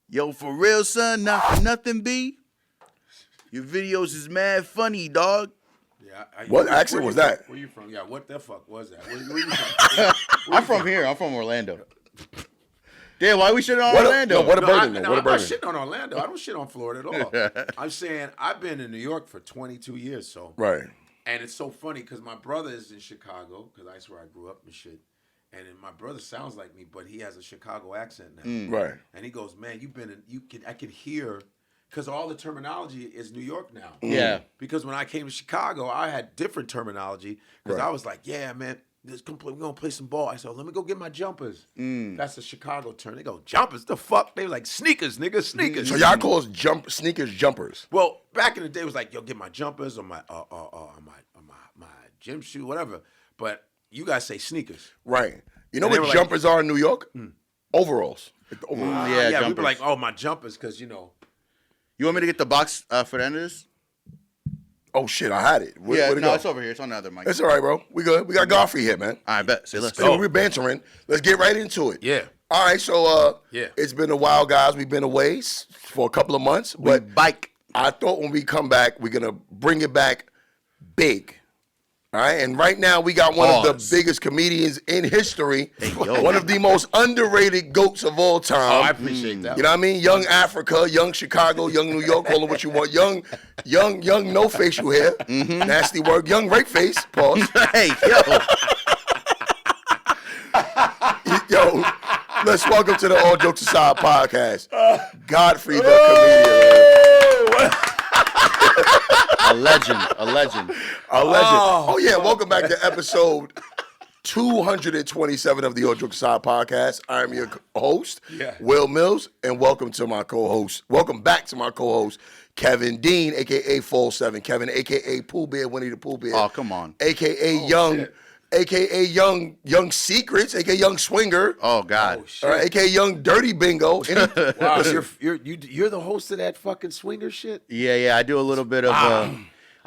Yo, for real, son, not for nothing, B. Your videos is mad funny, dog. Yeah. What accent was that? Where you from? Yeah, what the fuck was that? Where you from? I'm from here. I'm from Orlando. Damn, why we shitting on Orlando? What a burden. I'm not shitting on Orlando. I don't shit on Florida at all. I'm saying I've been in New York for 22 years, so. Right. And it's so funny because my brother is in Chicago because that's where I grew up and shit. And then my brother sounds like me, but he has a Chicago accent now. Right. And he goes, man, I can hear, because all the terminology is New York now. Yeah. Because when I came to Chicago, I had different terminology because Right. I was like, yeah, man, we're going to play some ball. I said, let me go get my jumpers. That's a Chicago term. They go, jumpers? The fuck? They were like, sneakers, nigga, sneakers. So y'all call sneakers jumpers? Well, back in the day, it was like, yo, get my jumpers or my gym shoe, whatever. But you guys say sneakers. Right. You know And they what were jumpers are in New York? Overalls. Like the overalls. Yeah, We jumpers. were like, oh, my jumpers, because, you know. You want me to get the box for the end of this? Oh, shit, I had it. Where'd it no, go? it's over here. It's on the other mic. It's all right, bro. We good. We got Godfrey here, man. I bet. Say let's So go. we're bantering. Let's get right into it. Yeah. All right, so Yeah. it's been a while, guys. We've been away for a couple of months, but Bike. I thought when we come back, we're gonna bring it back big. All right, and right now we got one of Pause. the biggest comedians in history, yo. one of the most underrated goats of all time. Oh, I appreciate that. You know what I mean? Young Africa, young Chicago, young New York, call it what you want. Young, no facial hair. Nasty word. Young rape face. Pause. Hey, yo. Yo, let's welcome to the All Jokes Aside podcast. Godfrey the comedian. A legend. A legend. A legend. Oh yeah, welcome back to episode 227 of the All Jokes Aside podcast. I'm your host, Wil Mills, and welcome to my co-host. Welcome back to my co-host, Kevin Dean, aka Fall 7 Kevin, aka Pooh Bear, Winnie the Pooh Bear. Oh, come on. aka Young Secrets, aka Young Swinger. Oh, God. aka Young Dirty Bingo. Wow, you're the host of that fucking swinger shit? Yeah. I do a little bit of.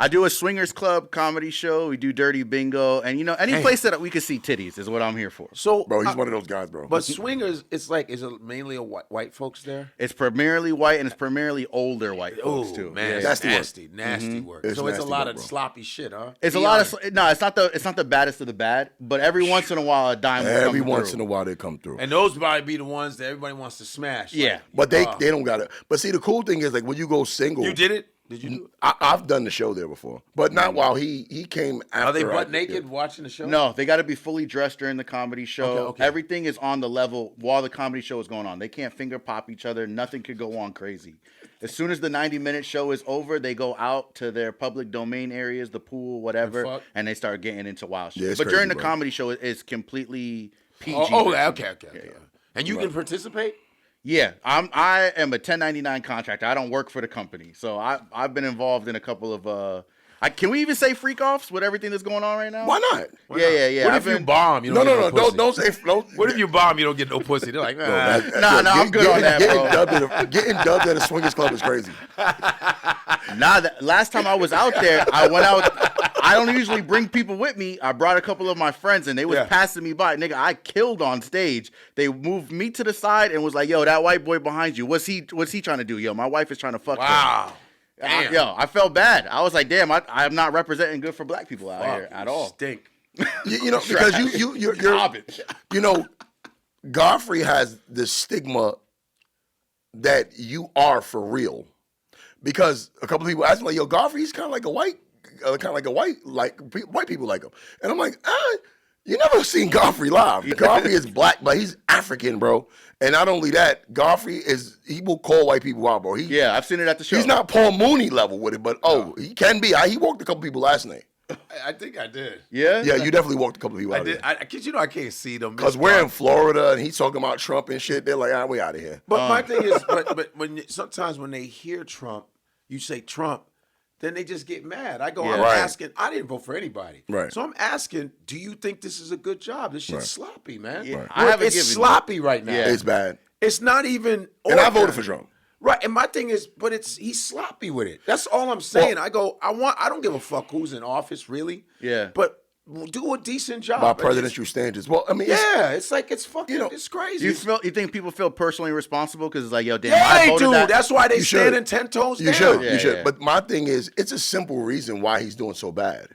I do a swingers club comedy show. We do dirty bingo, and any place that we can see titties is what I'm here for. So, Bro, he's one of those guys, bro. But swingers, is it mainly a white folks there? It's primarily white, and it's primarily older white folks too. Man, Yeah. That's nasty work. It's So it's a nasty lot work, of bro. sloppy shit, huh? It's a lot of no. It's not the baddest of the bad, but every once in a while a dime. will Every come once through. in a while they come through. And those probably be the ones that everybody wants to smash. Yeah. Like, But they don't got it. But see, the cool thing is, like, when you go single. you did it? Did you do it? I've done the show there before. But not while he came after. Are they butt I- naked watching the show? No, they got to be fully dressed during the comedy show. Okay. Everything is on the level while the comedy show is going on. They can't finger pop each other. Nothing could go on crazy. As soon as the 90-minute show is over, they go out to their public domain areas, the pool, whatever, and they start getting into wild shit. Yeah, it's but during crazy, the bro. comedy show, it's completely PG. Okay. And you can participate? Yeah, I am a 1099 contractor. I don't work for the company, so I've been involved in a couple of. Can we even say freak offs with everything that's going on right now? Why not? Yeah. What if you bomb? You don't No, get pussy? don't say. What if you bomb? You don't get no pussy? They're like, No, I'm good on that, bro. Getting dubbed at a swingers club is crazy. Last time I was out there, I went out. I don't usually bring people with me. I brought a couple of my friends, and they was passing me by. Nigga, I killed on stage. They moved me to the side and was like, "Yo, that white boy behind you. What's he trying to do? Yo, my wife is trying to fuck him." Wow. Damn. I felt bad. I was like, "Damn, I'm not representing good for black people out here at all." Stink. You know, because you're Garbage. you know, Godfrey has the stigma that you are for real. Because a couple of people asked me, like, "Yo, Godfrey, he's kind of like a white, white people like him." And I'm like, you never seen Godfrey live. Godfrey is black, but he's African, bro. And not only that, Godfrey he will call white people out, bro. Yeah, I've seen it at the show. He's not Paul Mooney level with it, but he can be. He walked a couple people last night. I think I did. Yeah? Yeah, you definitely walked a couple people I out did. there. Because I can't see them. Because we're in Florida and he's talking about Trump and shit. They're like, we out of here. But my thing is, but sometimes when they hear Trump, you say Trump, then they just get mad. I go, I'm asking. I didn't vote for anybody. Right. So I'm asking, do you think this is a good job? This shit's sloppy, man. Yeah. Right. It's sloppy right now. Yeah. It's bad. It's not even. And I voted for Trump. Right, and my thing is, but he's sloppy with it. That's all I'm saying. I don't give a fuck who's in office, really. Yeah. But do a decent job by presidential standards. Well, I mean, it's like it's fucking, it's crazy. You think people feel personally responsible because it's like, yo, damn, yeah, I they voted do. that. That's why they You standing should. 10 toes down. You should. Yeah, You should. yeah. But my thing is, it's a simple reason why he's doing so bad.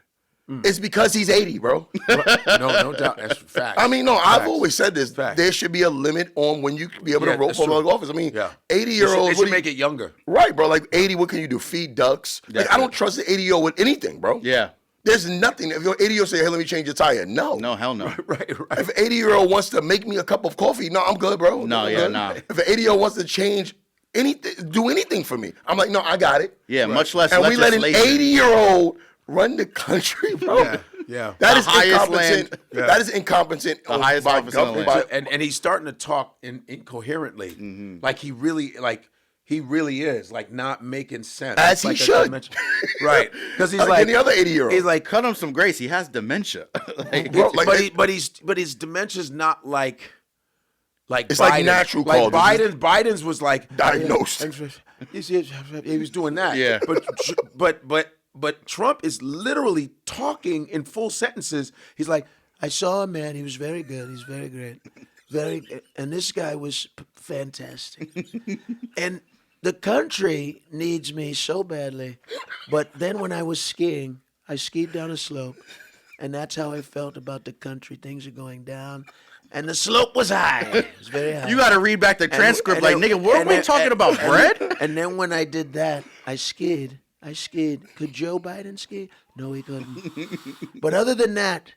It's because he's 80, bro. No doubt. That's facts. I mean, no, Facts. I've always said this. Facts. There should be a limit on when you can be able to vote that's for true. public office. I mean, Yeah. 80-year-olds. They should make it younger. Right, bro. Like 80, what can you do? Feed ducks? Like, I don't trust the 80-year-old with anything, bro. Yeah. There's nothing. If your 80-year-old say, hey, let me change your tire. No. No, hell no. Right. If an 80-year-old wants to make me a cup of coffee, no, I'm good, bro. No, I'm yeah, good. nah. If an 80-year-old wants to change anything, do anything for me, I'm like, no, I got it. Yeah, much less And we let legislation. an 80-year-old run the country, bro. Yeah. That The is highest incompetent. land- That is incompetent. The highest by office in the government. land. And he's starting to talk incoherently, like he really is like not making sense. As he like should. Right? Because he's Like like any other 80-year-old. He's like, Cut him some grace. He has dementia. Like, Bro, like, but his dementia's not like it's Biden. like natural Like causes. Biden's was like Diagnosed. He was doing that. Yeah. But Trump is literally talking in full sentences. He's like, I saw a man. He was very good. He's very great. And this guy was fantastic. And the country needs me so badly. But then when I was skiing, I skied down a slope. And that's how I felt about the country. Things are going down. And the slope was high. It was very high. you got to read back the transcript. Like, nigga, weren't we talking about bread? And then when I did that, I skied. Could Joe Biden ski? No, he couldn't. But other than that,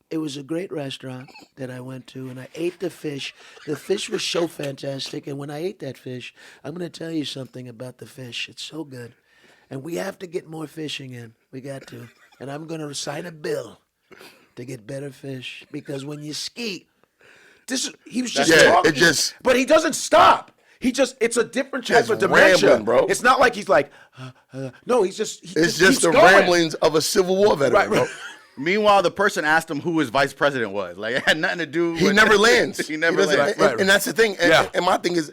it was a great restaurant that I went to, and I ate the fish. The fish was so fantastic, and when I ate that fish, I'm going to tell you something about the fish. It's so good. And we have to get more fishing in. We got to. And I'm going to sign a bill to get better fish, because when you ski, he was just talking. But he doesn't stop. It's a different type of dementia, rambling, bro. It's not like he's like, no, it's just the ramblings of a Civil War veteran, bro. Meanwhile, the person asked him who his vice president was. Like, it had nothing to do with... He never lands. He never lands. And that's the thing. And my thing is,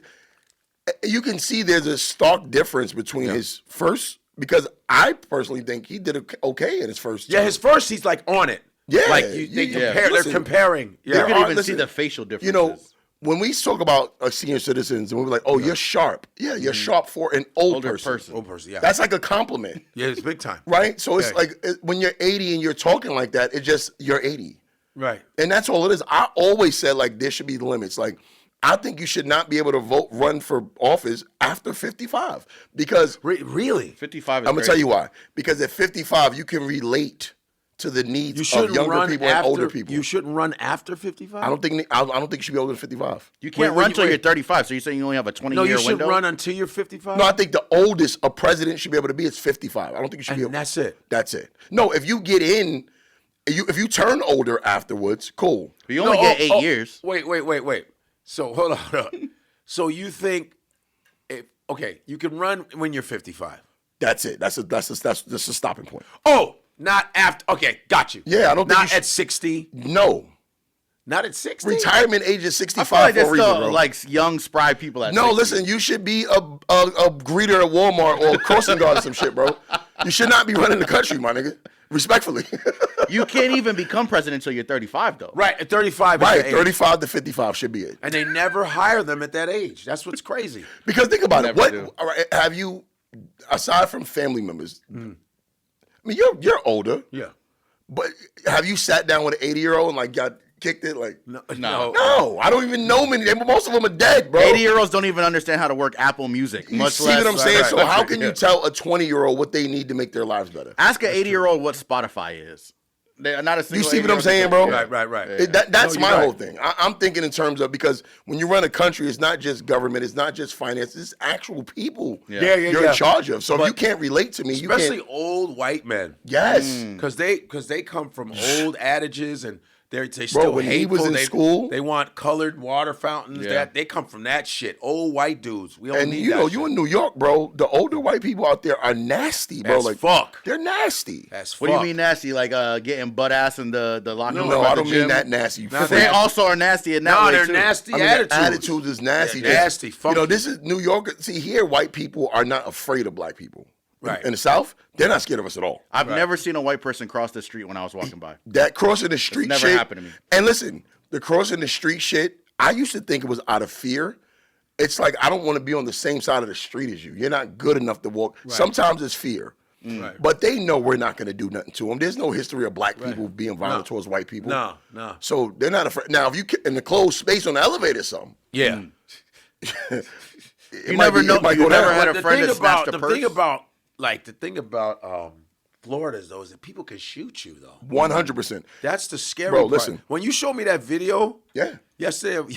you can see there's a stark difference between his first, because I personally think he did okay in his first term. his first, he's like on it. Yeah. Like they're Listen, You comparing. Yeah. could even see the facial differences. You know, when we talk about senior citizens and we're like, oh, you're sharp. Yeah, you're sharp for an older person. Old person, yeah. That's like a compliment. Yeah, it's big time. Right? So it's like when you're 80 and you're talking like that, it's just you're 80. Right. And that's all it is. I always said, like, there should be limits. Like, I think you should not be able to run for office after 55. Because Really? 55 is I'm going to tell you why. Because at 55, you can relate to the needs of younger people and older people. You shouldn't run after 55? I don't think you should be older than 55. You can't run until you're 35, so you're saying you only have a 20-year window? No, you shouldn't run until you're 55? No, I think the oldest a president should be able to be is 55. I don't think you should be able. And that's it. That's it. No, if you get in, if you turn older afterwards, cool. But you only get 8 years. Wait. So hold on. So you think, you can run when you're 55? That's it. That's a stopping point. Oh, not after. Okay, got you. Yeah, I don't think not at 60. No. Not at 60. Retirement age is I 65 feel like for a there's reason, still bro. like young, spry people at No, 60. listen, you should be a greeter at Walmart or a crossing guard or some shit, bro. You should not be running the country, my nigga. Respectfully. You can't even become president until you're 35, though. Right, at 35. Right, is the age. 35 to 55 should be it. And they never hire them at that age. That's what's crazy. Because think about it. Never do. All right, have you, aside from family members, I mean, you're older. Yeah. But have you sat down with an 80-year-old and like got kicked it? Like, No. no, I don't even know many. Most of them are dead, bro. 80-year-olds don't even understand how to work Apple Music. You Much see less, what I'm saying? Right. So how can Yeah. you tell a 20-year-old what they need to make their lives better? Ask an 80-year-old what Spotify is. They're not a single. You see what I'm 80-year-old saying, can bro? say, yeah. Right. That's No, my you're whole right. thing. I'm thinking in terms of, because when you run a country, it's not just government, it's not just finance, it's actual people you're in charge of. So if you can't relate to me, you Especially can't. old white men. Yes. Because they come from old adages and they still when he hateful. was in school- they want colored water fountains. Yeah. They come from that shit. Old white dudes. We don't And need you that know, shit. you in New York, bro, the older white people out there are nasty, bro. As Like, fuck. they're nasty. That's fuck. What do you mean nasty? Like getting butt ass in the locker room? No, at I the don't gym? mean that nasty. You They also are nasty in that No, way, they're too. nasty I mean, attitudes. their attitudes is nasty. Yeah, nasty, You funky. know, this is New York. See, here, white people are not afraid of black people. Right. In the South, they're not scared of us at all. I've never seen a white person cross the street when I was walking by. That crossing the street never shit happened to me. And listen, the crossing the street shit, I used to think it was out of fear. It's like I don't want to be on the same side of the street as you. You're not good enough to walk. Right. Sometimes it's fear. Right. But they know we're not going to do nothing to them. There's no history of black people being violent towards white people. No. So they're not afraid. Now, if you in the closed space on the elevator or something. Yeah. You never know. You never had a friend that snatched a purse? The thing about Florida though is that people can shoot you though. 100%. That's the scary Bro, part. listen. When you showed me that video, yesterday,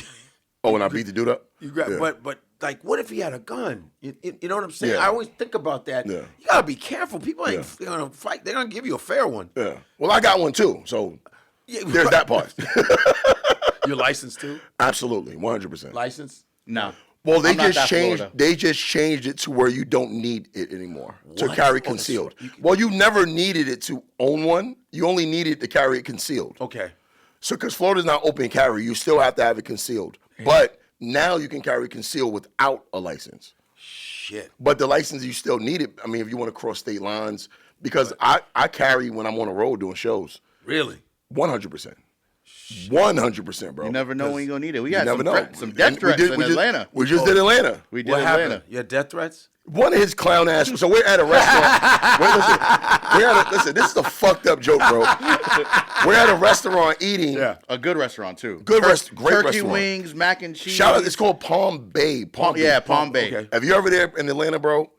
when I beat the dude up? but like, what if he had a gun? You know what I'm saying? Yeah. I always think about that. Yeah. You gotta be careful. People ain't gonna fight. They're gonna give you a fair one. Yeah. Well, I got one too, so there's that part. You're licensed too? Absolutely, 100%. Licensed? No. Well, they I'm not just that changed. Florida. They just changed it to where you don't need it anymore to carry concealed. Well, you never needed it to own one. You only needed to carry it concealed. Okay. So, because Florida's not open carry, you still have to have it concealed. But now you can carry concealed without a license. Shit. But the license you still need it. I mean, if you want to cross state lines, because I carry when I'm on the road doing shows. Really? 100%. 100%, bro. You never know when you're going to need it. We had never know. some death threats in Atlanta. We just did Atlanta. We did What Atlanta. happened? You had death threats? One of his clown ass. So we're at a restaurant. Listen, this is a fucked up joke, bro. We're at a restaurant eating. Yeah. A good restaurant, too. Great Turkey restaurant. wings, mac and cheese. Shout out. It's called Palm Bay. Palm Bay. Okay. Have you ever there in Atlanta, bro?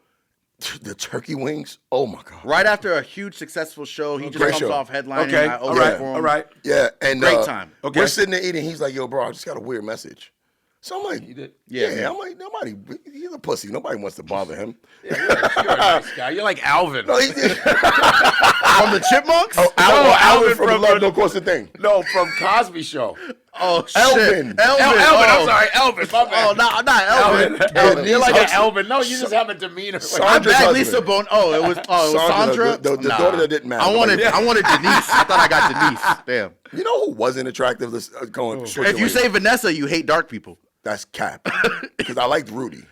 The turkey wings. Oh my god. Right after a huge successful show, he just Great comes show. off headlining. Okay. I All opened right. for him. All right. Yeah, and Great time. Okay. We're sitting there eating. He's like, "Yo, bro, I just got a weird message." So I'm like, You did? Yeah. I'm like, nobody. He's a pussy. Nobody wants to bother him. You're a nice guy. You're like Alvin. No, From the Chipmunks? Alvin from from Love the- No Cost a Thing. No, from Cosby Show. Oh, shit. Elvin. I'm sorry, Elvin. My bad. Oh, not Elvin. Elvin. You're like an Hudson. Elvin. No, you just have a demeanor. I'm Sandra's back, husband. Lisa Bone. Oh, it was Sandra. The daughter that didn't matter. I wanted Denise. I thought I got Denise. Damn. You know who wasn't attractive? If you say Vanessa, you hate dark people. that's cap, because I liked Rudy.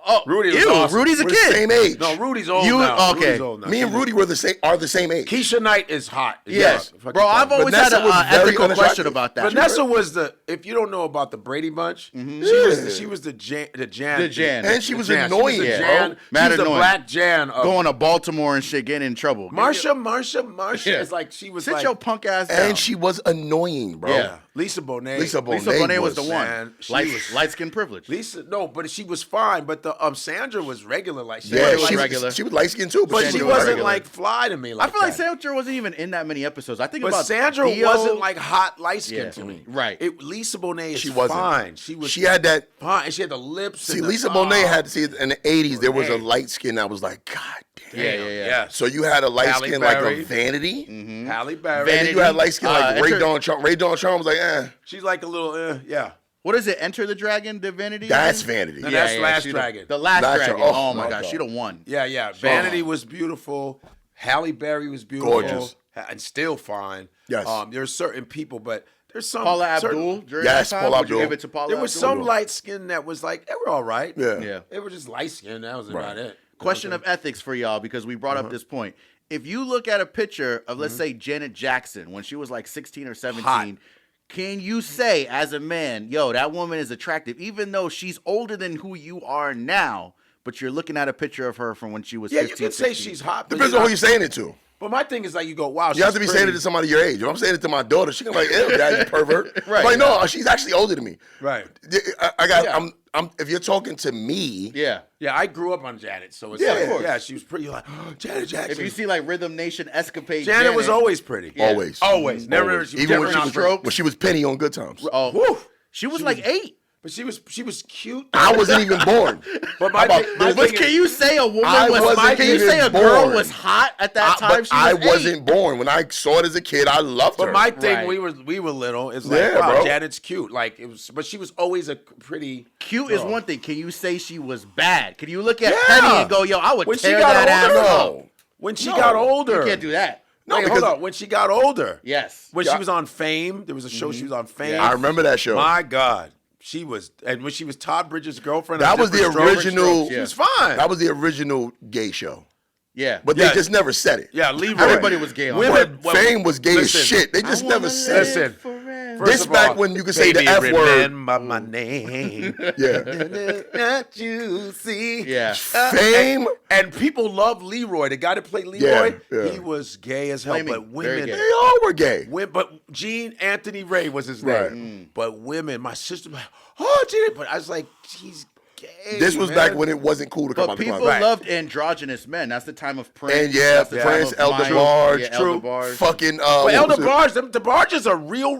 Oh, Rudy was ew, awesome. Rudy's a We're the kid. same age. No, Rudy's old You- now. okay. Rudy's old now. Me and Rudy are the same age. Keisha Knight is hot. Yes. Yeah. Bro, I've always Vanessa had was an very ethical unattractive. question about that. Vanessa was the. If you don't know about the Brady Bunch, she was the Jan. The Jan. And she was Jan. annoying, She was the bro. Jan. Mad She was the annoying. black Jan. Of Going to Baltimore and shit, getting in trouble. Marsha Yeah. is like she was Sit like your punk ass down. And she was annoying, bro. Yeah. Lisa Bonet. Lisa Bonet, Lisa Bonet was the one. Man, she was- Light skin privilege. Lisa, no, but she was fine. But the Sandra was regular, like she Yeah, was she like, regular. was light skinned too, but she she was wasn't regular. like fly to me. I Like feel like that. Sandra wasn't even in that many episodes. I think But about Sandra Theo. wasn't like hot light skin Yeah. to me. Right. Lisa Bonet is She wasn't. fine. She was. She had that. fine, and she had the lips. See, and the, Lisa Bonet had. See, in the '80s, there was a Bonet. light skin that was like, God damn. Yeah. Yes. So you had a light Halle skin like Berry. a Vanity, Halle Berry. and then Vanity. you had light skin like Ray enter- Dawn Charm. Ray Dawn Charm was like, She's like a little. Yeah. What is it? Enter the Dragon, Divinity? that's Vanity. No, that's Last she Dragon. The Last Last Dragon. Dragon. Oh, Oh, my my God. God. She'd have won. Yeah. Vanity was beautiful. Halle Berry was beautiful. Gorgeous. And still fine. Yes. There's certain people, but there's some. Paula certain- Abdul. During Yes, that time? Paula Would you Abdul. give it to Paula There was Abdul? some light skin that was like, they were all right. Yeah. Yeah. They were just light skin. That was about it. Question of ethics for y'all, because we brought up this point. If you look at a picture of, let's say, Janet Jackson when she was like 16 or 17, Hot. can you say as a man, yo, that woman is attractive, even though she's older than who you are now, but you're looking at a picture of her from when she was Yeah, 15, you could say 16. she's hot. But Depends on who you're saying it to. But my thing is like, you go, wow, You have to be saying it to somebody your age. If I'm saying it to my daughter, she can be like, ew, dad, you pervert. Right. Like, no, she's actually older than me. Right. I got. Yeah. I'm. If you're talking to me, Yeah. Yeah, I grew up on Janet, so it's Yeah, like, of course. yeah, she was pretty. Like, Janet Jackson. If you see like Rhythm Nation Escapade, Janet was always pretty. Yeah. always, Always. Never. Always. She was Even never when not she pretty. was Penny on Good Times. Oh, Woo. she was like 8. But she was cute. I wasn't even born. But How about my this? But thing can is- you say a woman I was? wasn't Can you even say a girl born. was hot at that time? But She was I 8. wasn't born when I saw it as a kid. I loved her. But my thing, Right. we were little. Is like, Yeah, wow, bro. Janet's cute. Like it was, but she was always a pretty. Cute is girl. one thing. Can you say she was bad? Can you look at Yeah. Penny and go, yo, I would When she tear got that ass older, up? no. When she No. got older, You can't do that. No, Wait, because hold on. When she got older, Yes. when Yeah. she was on Fame, there was a show she was on Fame. I remember that show. My God, she was, and when she was Todd Bridges' girlfriend, That on was the Different Strokes, original. She was fine. That was the original gay show. Yeah. But they just never said it. Yeah, Leroy. Everybody was gay on Women, that. Fame was gay listen, as shit. They just never said it. Listen. Forever. This back when you could say the baby, F word. remember my name. Yeah. Not you see. Yeah. Fame. And people love Leroy. The guy that played Leroy, Yeah. he was gay as hell. Flaming. But Very women, gay. They all were gay. but Gene Anthony Ray was his Right. name. But women, my sister, like, oh, Gene. But I was like, he's gay. This was man. back when it wasn't cool to come But out the people closet. loved androgynous men. That's the time of Prince. And yeah, That's the time Prince, of Elder Mike. Barge, Yeah, true. Elder Barge. Fucking. But what Elder was it? Barge, the Barges are real.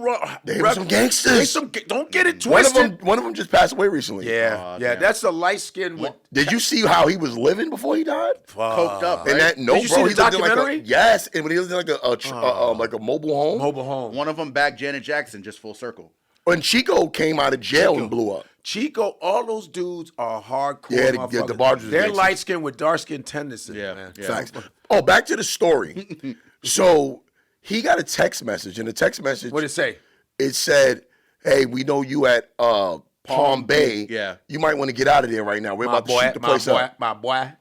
They were some gangsters. Don't get it One of twisted. them just passed away recently. Yeah, damn. that's the light skin with Did you see how he was living before he died? Coked up, And right? that no, Did you bro, see the he lived in documentary? yes, and when he lived in like a mobile home. mobile home. One of them backed Janet Jackson, just full circle. When Chico came out of jail and blew up. Chico, all those dudes are hardcore. Yeah, the motherfuckers. Barges was They're gangsters. light skin with dark skin tendencies. Yeah, man. yeah. Facts. Oh, back to the story. So he got a text message, and the text message What did it say? it said, "Hey, we know you at Palm Bay. Yeah. You might want to get out of there right now. We're My about to boy, shoot the place up." my boy,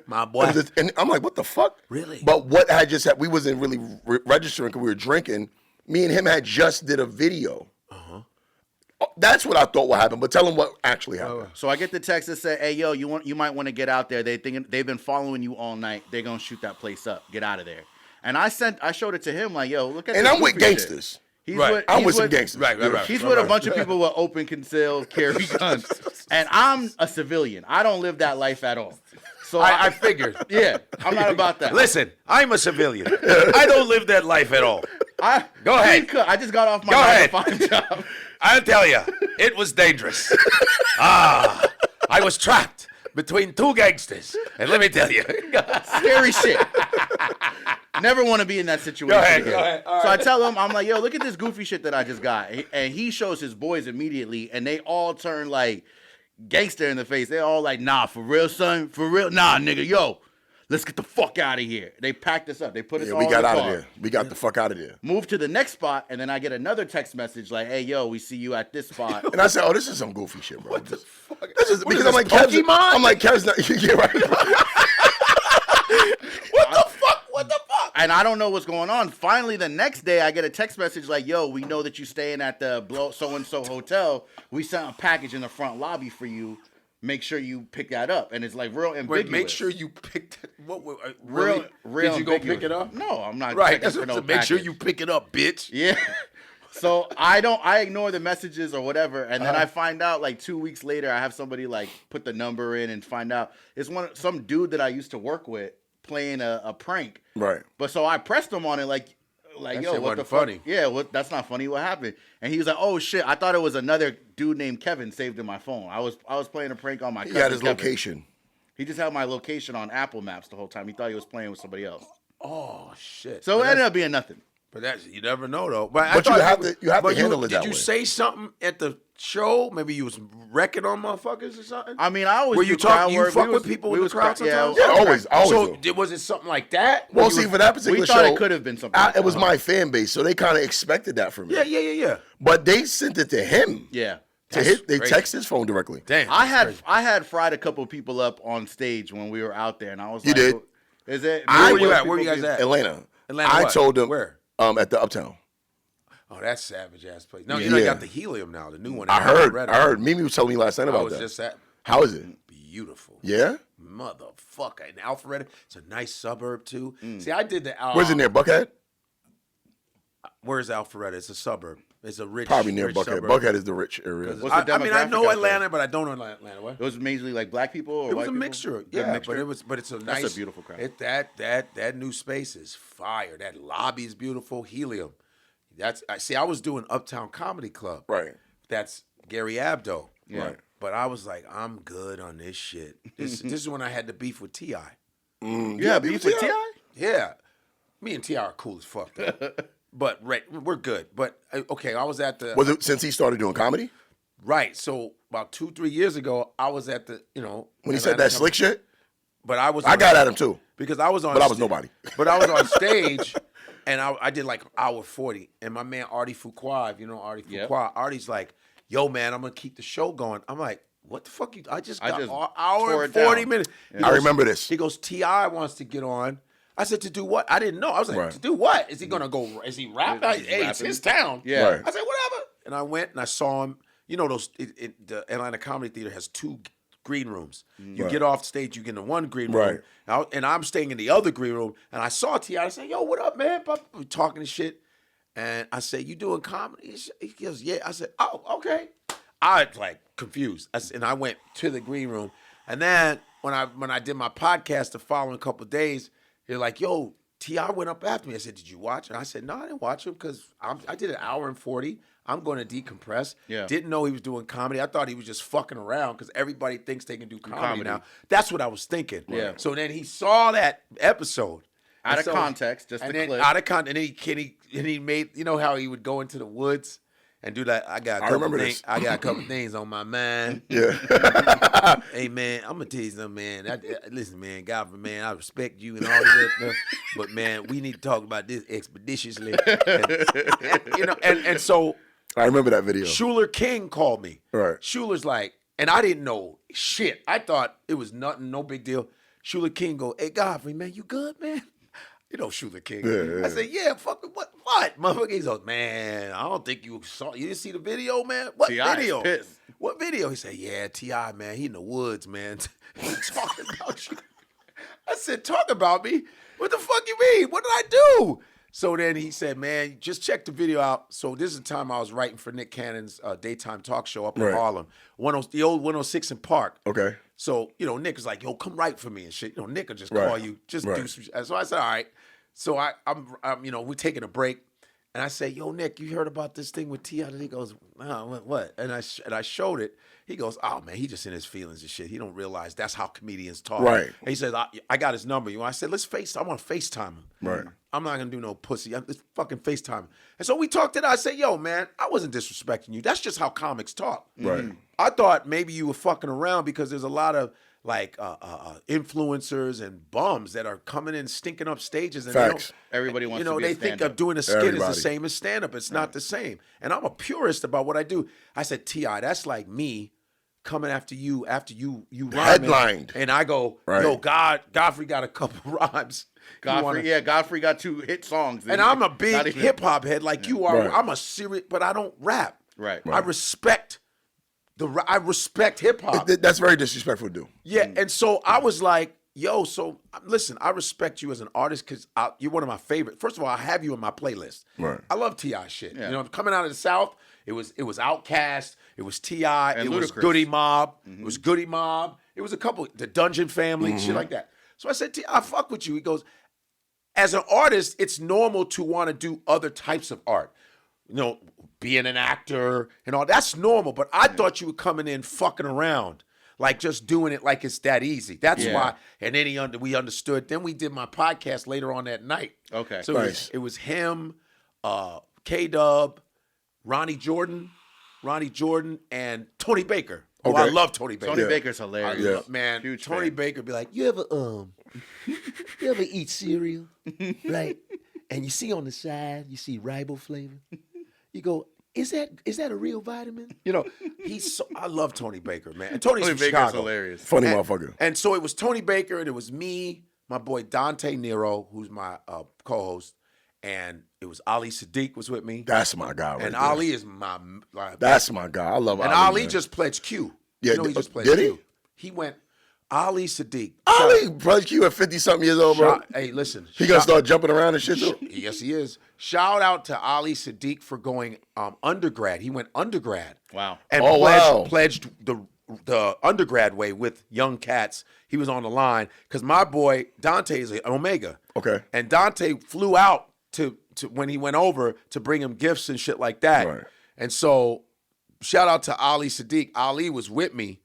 my boy. And I'm like, what the fuck? Really? But what had just happened, we wasn't really registering because we were drinking. Me and him had just did a video. That's what I thought would happen, but tell him what actually happened. So I get the text that said, "Hey, yo, you might want to get out there. They've been following you all night. They're gonna shoot that place up. Get out of there." And I showed it to him like, "Yo, look at." And this I'm with goofy shit." gangsters. He's Right. I'm with some gangsters. Right. He's with a bunch of people with open concealed carry guns, and I'm a civilian. I don't live that life at all. So I figured. yeah, I'm not about that. Listen, I'm a civilian. I don't live that life at all. Go ahead. I just got off my Go 9-to-5 job. I'll tell you, it was dangerous. I was trapped between two gangsters, and let me tell you, Scary shit. Never want to be in that situation. Go ahead, again. go ahead. All So right. I tell him, I'm like, yo, look at this goofy shit that I just got. And he shows his boys immediately, and they all turn like gangster in the face. They all like, nah, for real, son? For real? Nah, nigga, yo, let's get the fuck out of here. They packed us up. They put us Yeah, all we got in the out car. of there. We got the fuck out of there. Move to the next spot, and then I get another text message like, hey, yo, we see you at this spot. And I said, "Oh, this is some goofy shit, bro." what the fuck? This is What because is I'm like, this, Kev's, Pokemon? I'm like, Kev's not. Yeah, right. What the fuck? What the fuck? And I don't know what's going on. Finally, the next day, I get a text message like, yo, we know that you're staying at the so-and-so hotel. We sent a package in the front lobby for you. Make sure you pick that up. And it's like real ambiguous. Wait, make sure you picked it. What? Real, real Did you go ambiguous. pick it up? No, I'm not. Right. checking That's for what no to make sure package. you pick it up, bitch. Yeah. So I ignore the messages or whatever, and then I find out like 2 weeks later, I have somebody like put the number in and find out it's some dude that I used to work with playing a prank. Right. But so I pressed him on it like That yo, shit what the wasn't fuck? funny. Yeah, that's not funny. What happened? And he was like, oh shit, I thought it was another dude named Kevin saved in my phone. I was playing a prank on my He cousin got his Kevin. location. He just had my location on Apple Maps the whole time. He thought he was playing with somebody else. Oh shit. So it ended up being nothing. But that's you never know though. But But you have to but handle it that Did you way. say something at the show? Maybe you was wrecking on motherfuckers or something. I mean, I always Were you do crowd talking? You work. fuck We with was- people we in the was crowd cra- yeah, sometimes. Yeah, always So do. was it something like that? Well, Were see, you- for that particular We thought show, it could have been something. like it was that. my fan base, so they kind of expected that from me. yeah. But they sent it to him. Yeah. To That's they crazy. text his phone directly. Damn. I that's crazy. had fried a couple people up on stage when we were out there, and I was You like, did? Is it? Where were maybe you those at? Where you people guys get- at? Atlanta. Atlanta I what? told them Where? at the Uptown. Oh, that's savage ass place. No, Yeah. you know, they got the helium now, the new one. I heard. Mimi was telling me last night I about was that. just at. How is it? Beautiful. Yeah? Motherfucker. And Alpharetta, it's a nice suburb too. See, I did the. Where's it near Buckhead? Where's Alpharetta? It's a suburb. It's a rich. Probably near rich Buckhead. suburb. Buckhead is the rich area. What's the I mean, I demographic know out Atlanta, there? but I don't know Atlanta. What? It was mainly like black people or It was white a people? mixture, Good yeah. mixture? But it's a That's a nice, beautiful crowd. That new space is fire. That lobby is beautiful. Helium. I was doing Uptown Comedy Club. Right. That's Gary Abdo. Yeah. Right. But I was like, I'm good on this shit. This is when I had the beef with Ti. Yeah, beef with T.I.? Yeah, me and Ti are cool as fuck. Though. But we're good. But okay, I was at the Was it since he started doing comedy? right. So about 2-3 years ago, I was at the When he said Atlanta that slick shit? But I was I got at him too. because I was on. But I was nobody. But I was on stage, and I did like hour 40, and my man Artie Fuqua, if you know Artie Yep. Fuqua, Artie's like, "Yo, man, I'm gonna keep the show going." I'm like, what the fuck you? I just I got just an hour tore and it 40 down. minutes. I remember this. He goes, T.I. wants to get on. I said, to do what? I didn't know. I was like, to do what? Is he gonna go? Is he rapping? Hey, it's his town. Yeah. Right. I said, whatever. And I went and I saw him. You know, the Atlanta Comedy Theater has 2 green rooms. You get off stage, you get in one green room, and I'm staying in the other green room. And I saw T.I. I said, yo, what up, man? We talking and shit. And I said, you doing comedy? He goes, yeah. I said, oh, okay. I was like confused. And I went to the green room. And then when I did my podcast the following couple of days, they're like, yo, T.I. went up after me. I said, did you watch it? I said, no, I didn't watch him because I did an hour and 40. I'm going to decompress. Yeah. Didn't know he was doing comedy. I thought he was just fucking around because everybody thinks they can do comedy now. That's what I was thinking. Yeah. So then he saw that episode. Out of context, just and a then clip. out of context, and he made, you know how he would go into the woods and do that. I got a couple things on my mind. Yeah. Hey man, I'm gonna tell you something, man. Listen, man, Godfrey, man, I respect you and all this stuff, but man, we need to talk about this expeditiously. And so I remember that video. Schuler King called me. Right. Schuler's like, and I didn't know shit. I thought it was nothing, no big deal. Schuler King go, hey Godfrey, man, you good, man? You know Schuler King. Yeah. I said, yeah, fuck what? Motherfucker, he's like, man, I don't think you didn't see the video, man? What T.I. is video? pissed. What video? He said, yeah, T.I., man, he in the woods, man. He's talking about you. I said, talk about me? What the fuck you mean? What did I do? So then he said, man, just check the video out. So this is the time I was writing for Nick Cannon's daytime talk show up in Harlem. The old 106 in Park. Okay. So, you know, Nick was like, yo, come write for me and shit. You know, Nick will just call you, just do some. So I said, all right. So I'm we're taking a break. And I say, yo, Nick, you heard about this thing with T.I.? And he goes, oh, what? And I showed it. He goes, oh, man, he just in his feelings and shit. He don't realize that's how comedians talk. Right. And he says, I got his number. I said, let's I want to FaceTime him. Right. I'm not going to do no pussy. Let's fucking FaceTime him. And so we talked it out. I said, yo, man, I wasn't disrespecting you. That's just how comics talk. Right. I thought maybe you were fucking around because there's a lot of like influencers and bums that are coming in stinking up stages. And Facts. Everybody wants to be they a think stand-up. of doing a skit is Everybody. the same as stand-up. It's not the same. And I'm a purist about what I do. I said, T.I., that's like me coming after you rhyming. Headlined. And I go, yo, Godfrey got a couple rhymes. Godfrey got 2 hit songs. And I'm a Not big even- hip hop head like you are. Right. I'm a serious, but I don't rap. Right. I respect hip hop. That's very disrespectful to do. Yeah, and so I was like, yo, so listen, I respect you as an artist because you're one of my favorite. First of all, I have you in my playlist. Right. I love T.I. shit. Yeah. You know, coming out of the South, it was Outkast, it was T.I., And it was Ludacris. Goody Mob, it was Goody Mob, it was a couple, the Dungeon Family, shit like that. So I said, T.I., fuck with you. He goes, as an artist, it's normal to want to do other types of art. You know, being an actor and all, that's normal. But I thought you were coming in fucking around, like just doing it like it's that easy. That's why. And then we understood. Then we did my podcast later on that night. Okay. So Nice. it was him, K-Dub, Ronnie Jordan, and Tony Baker. Oh, I Okay. love Tony Baker. Tony Baker's hilarious. Yeah. Man, Huge Tony fan. Baker be like, You ever eat cereal, right? And you see on the side, you see riboflavin. You go, is that a real vitamin? you know, I love Tony Baker, man. And Tony's Tony from Baker's Chicago. hilarious. Funny motherfucker. And so it was Tony Baker, and it was me, my boy Dante Nero, who's my co-host, and it was Ali Sadiq was with me. That's my guy right And there. Ali is my like, That's my guy. I love and Ali. Ali man. just pledged Q. Yeah, You know, he just pledged did he? Q. He went Ali Sadiq. Ali, brother, you at 50-something years old, bro. Hey, listen. He gonna start jumping around and shit too. Yes, he is. Shout out to Ali Sadiq for going undergrad. He went undergrad. Wow. And Oh, wow. pledged the undergrad way with young cats. He was on the line because my boy Dante is an Omega. Okay. And Dante flew out to when he went over to bring him gifts and shit like that. Right. And so shout out to Ali Sadiq. Ali was with me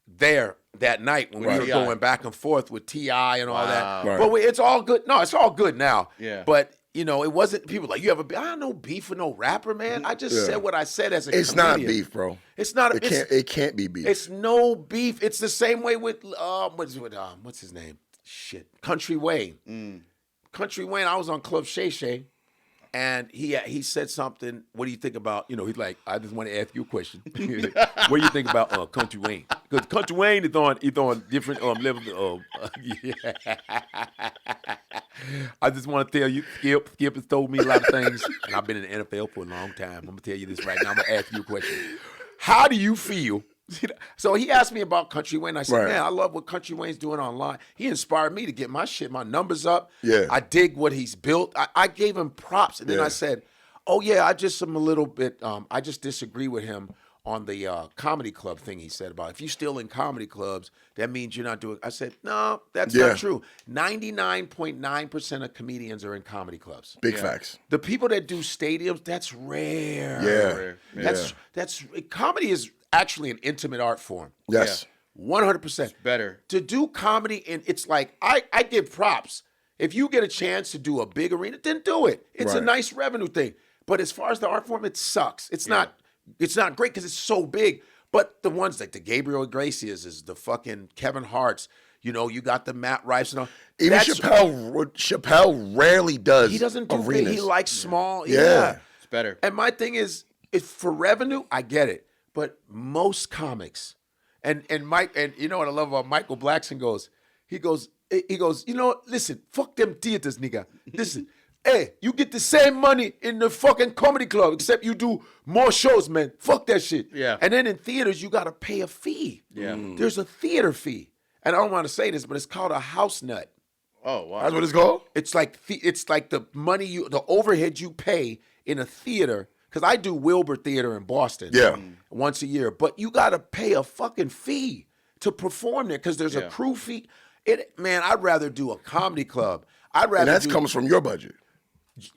there that night when we Right. were T.I. going back and forth with T.I. and all that. Right. But it's all good. No, it's all good now. Yeah. But, you know, it wasn't people like, you have I don't know beef with no rapper, man. I just said what I said as a It's comedian. not beef, bro. It's not. It can't be beef. It's no beef. It's the same way with what's his name? Shit, Country Wayne. Country Wayne. I was on Club Shay Shay, and he said something. What do you think about? You know, he's like, I just want to ask you a question. What do you think about Country Wayne? Because Country Wayne is on different levels. Yeah. I just want to tell you, Skip has told me a lot of things, and I've been in the NFL for a long time. I'm going to tell you this right now. I'm going to ask you a question. How do you feel? So he asked me about Country Wayne. I said, man, I love what Country Wayne's doing online. He inspired me to get my numbers up. Yeah. I dig what he's built. I gave him props. And then I said, oh, yeah, I just disagree with him on the comedy club thing he said about if you're still in comedy clubs, that means you're not doing. I said, no, that's not true. 99.9% of comedians are in comedy clubs. Big facts. The people that do stadiums, that's rare. Yeah. That's comedy is actually an intimate art form. Yes. 100%. Better. To do comedy, and it's like, I give props. If you get a chance to do a big arena, then do it. It's a nice revenue thing. But as far as the art form, it sucks. It's not great because it's so big. But the ones like the Gabriel Iglesias, is the fucking Kevin Hart's, you got the Matt Rife and all. Even Chappelle rarely does. He doesn't do arenas. big. He likes small. Yeah. It's better. And my thing is, if for revenue, I get it. But most comics, and Mike, and you know what I love about Michael Blackson he goes, listen, fuck them theaters, nigga. Listen, hey, you get the same money in the fucking comedy club, except you do more shows, man. Fuck that shit. Yeah. And then in theaters, you gotta pay a fee. Yeah. There's a theater fee. And I don't want to say this, but it's called a house nut. Oh, wow. That's what it's called? It's like the money the overhead you pay in a theater. Because I do Wilbur Theater in Boston once a year. But you got to pay a fucking fee to perform there because there's a crew fee. I'd rather do a comedy club. And that comes from your budget.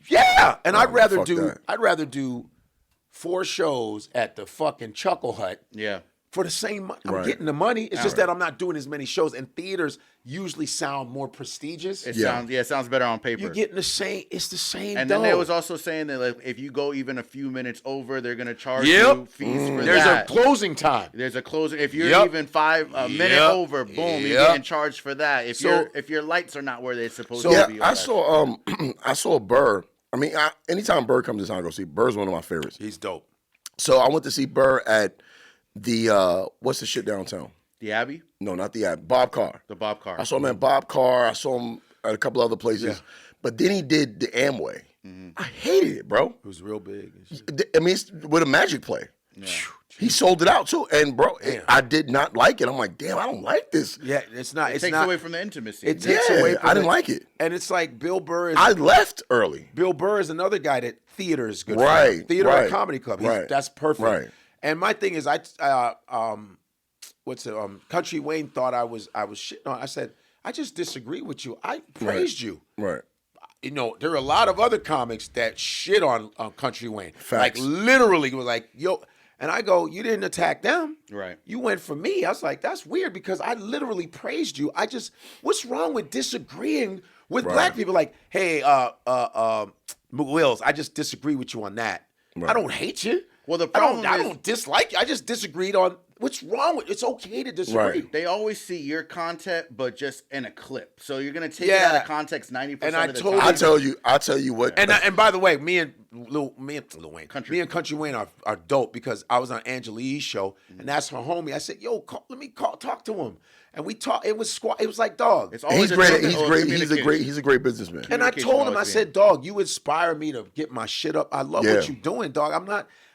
Yeah. And I'd rather fuck do that. I'd rather do 4 shows at the fucking Chuckle Hut. Yeah. For the same money. I'm getting the money. It's just that I'm not doing as many shows. And theaters usually sound more prestigious. It sounds better on paper. You're getting it's the same And dough. then they was also saying that like, if you go even a few minutes over, they're gonna charge you fees for There's that. a closing time. There's a closing. If you're even a minute over, boom, you're getting charged for that. If your lights are not where they're supposed to be. I saw Burr. I mean, anytime Burr comes to town, I go see Burr's one of my favorites. He's dope. So I went to see Burr at the what's the shit downtown? The Abbey? No, not the Abbey. Bob Carr. The Bob Carr. I saw him at Bob Carr. I saw him at a couple other places. But then he did the Amway. I hated it, bro. It was real big. I mean, it's with a magic play. He sold it out too, and bro, I did not like it. I'm like, damn, I don't like this. Yeah, it's not. It takes away from the intimacy. It takes away. From I didn't like it. And it's like Bill Burr. I left early. Bill Burr is another guy that theater is good. Right, for. Theater right, and comedy club. right, That's perfect. right. And my thing is, Country Wayne thought I was shitting on. I said, I just disagree with you. I praised you. Right. There are a lot of other comics that shit on Country Wayne. Facts. Like literally was like, yo. And I go, you didn't attack them. Right. You went for me. I was like, that's weird because I literally praised you. What's wrong with disagreeing with black people? Like, hey, Wills, I just disagree with you on that. Right. I don't hate you. Well, the problem I don't dislike you. I just disagreed on what's wrong with it's okay to disagree. Right. They always see your content, but just in a clip. So you're gonna take it out of context 90% of the time. I tell you what. And by the way, me and Lil Wayne, Country Wayne are dope because I was on Angela Yee's show, and that's her homie. I said, yo, let me talk to him. And we talked. It was like, dog. It's always he's great. He's a great businessman. And I told him, I said, dog, you inspire me to get my shit up. I love what you're doing, dog.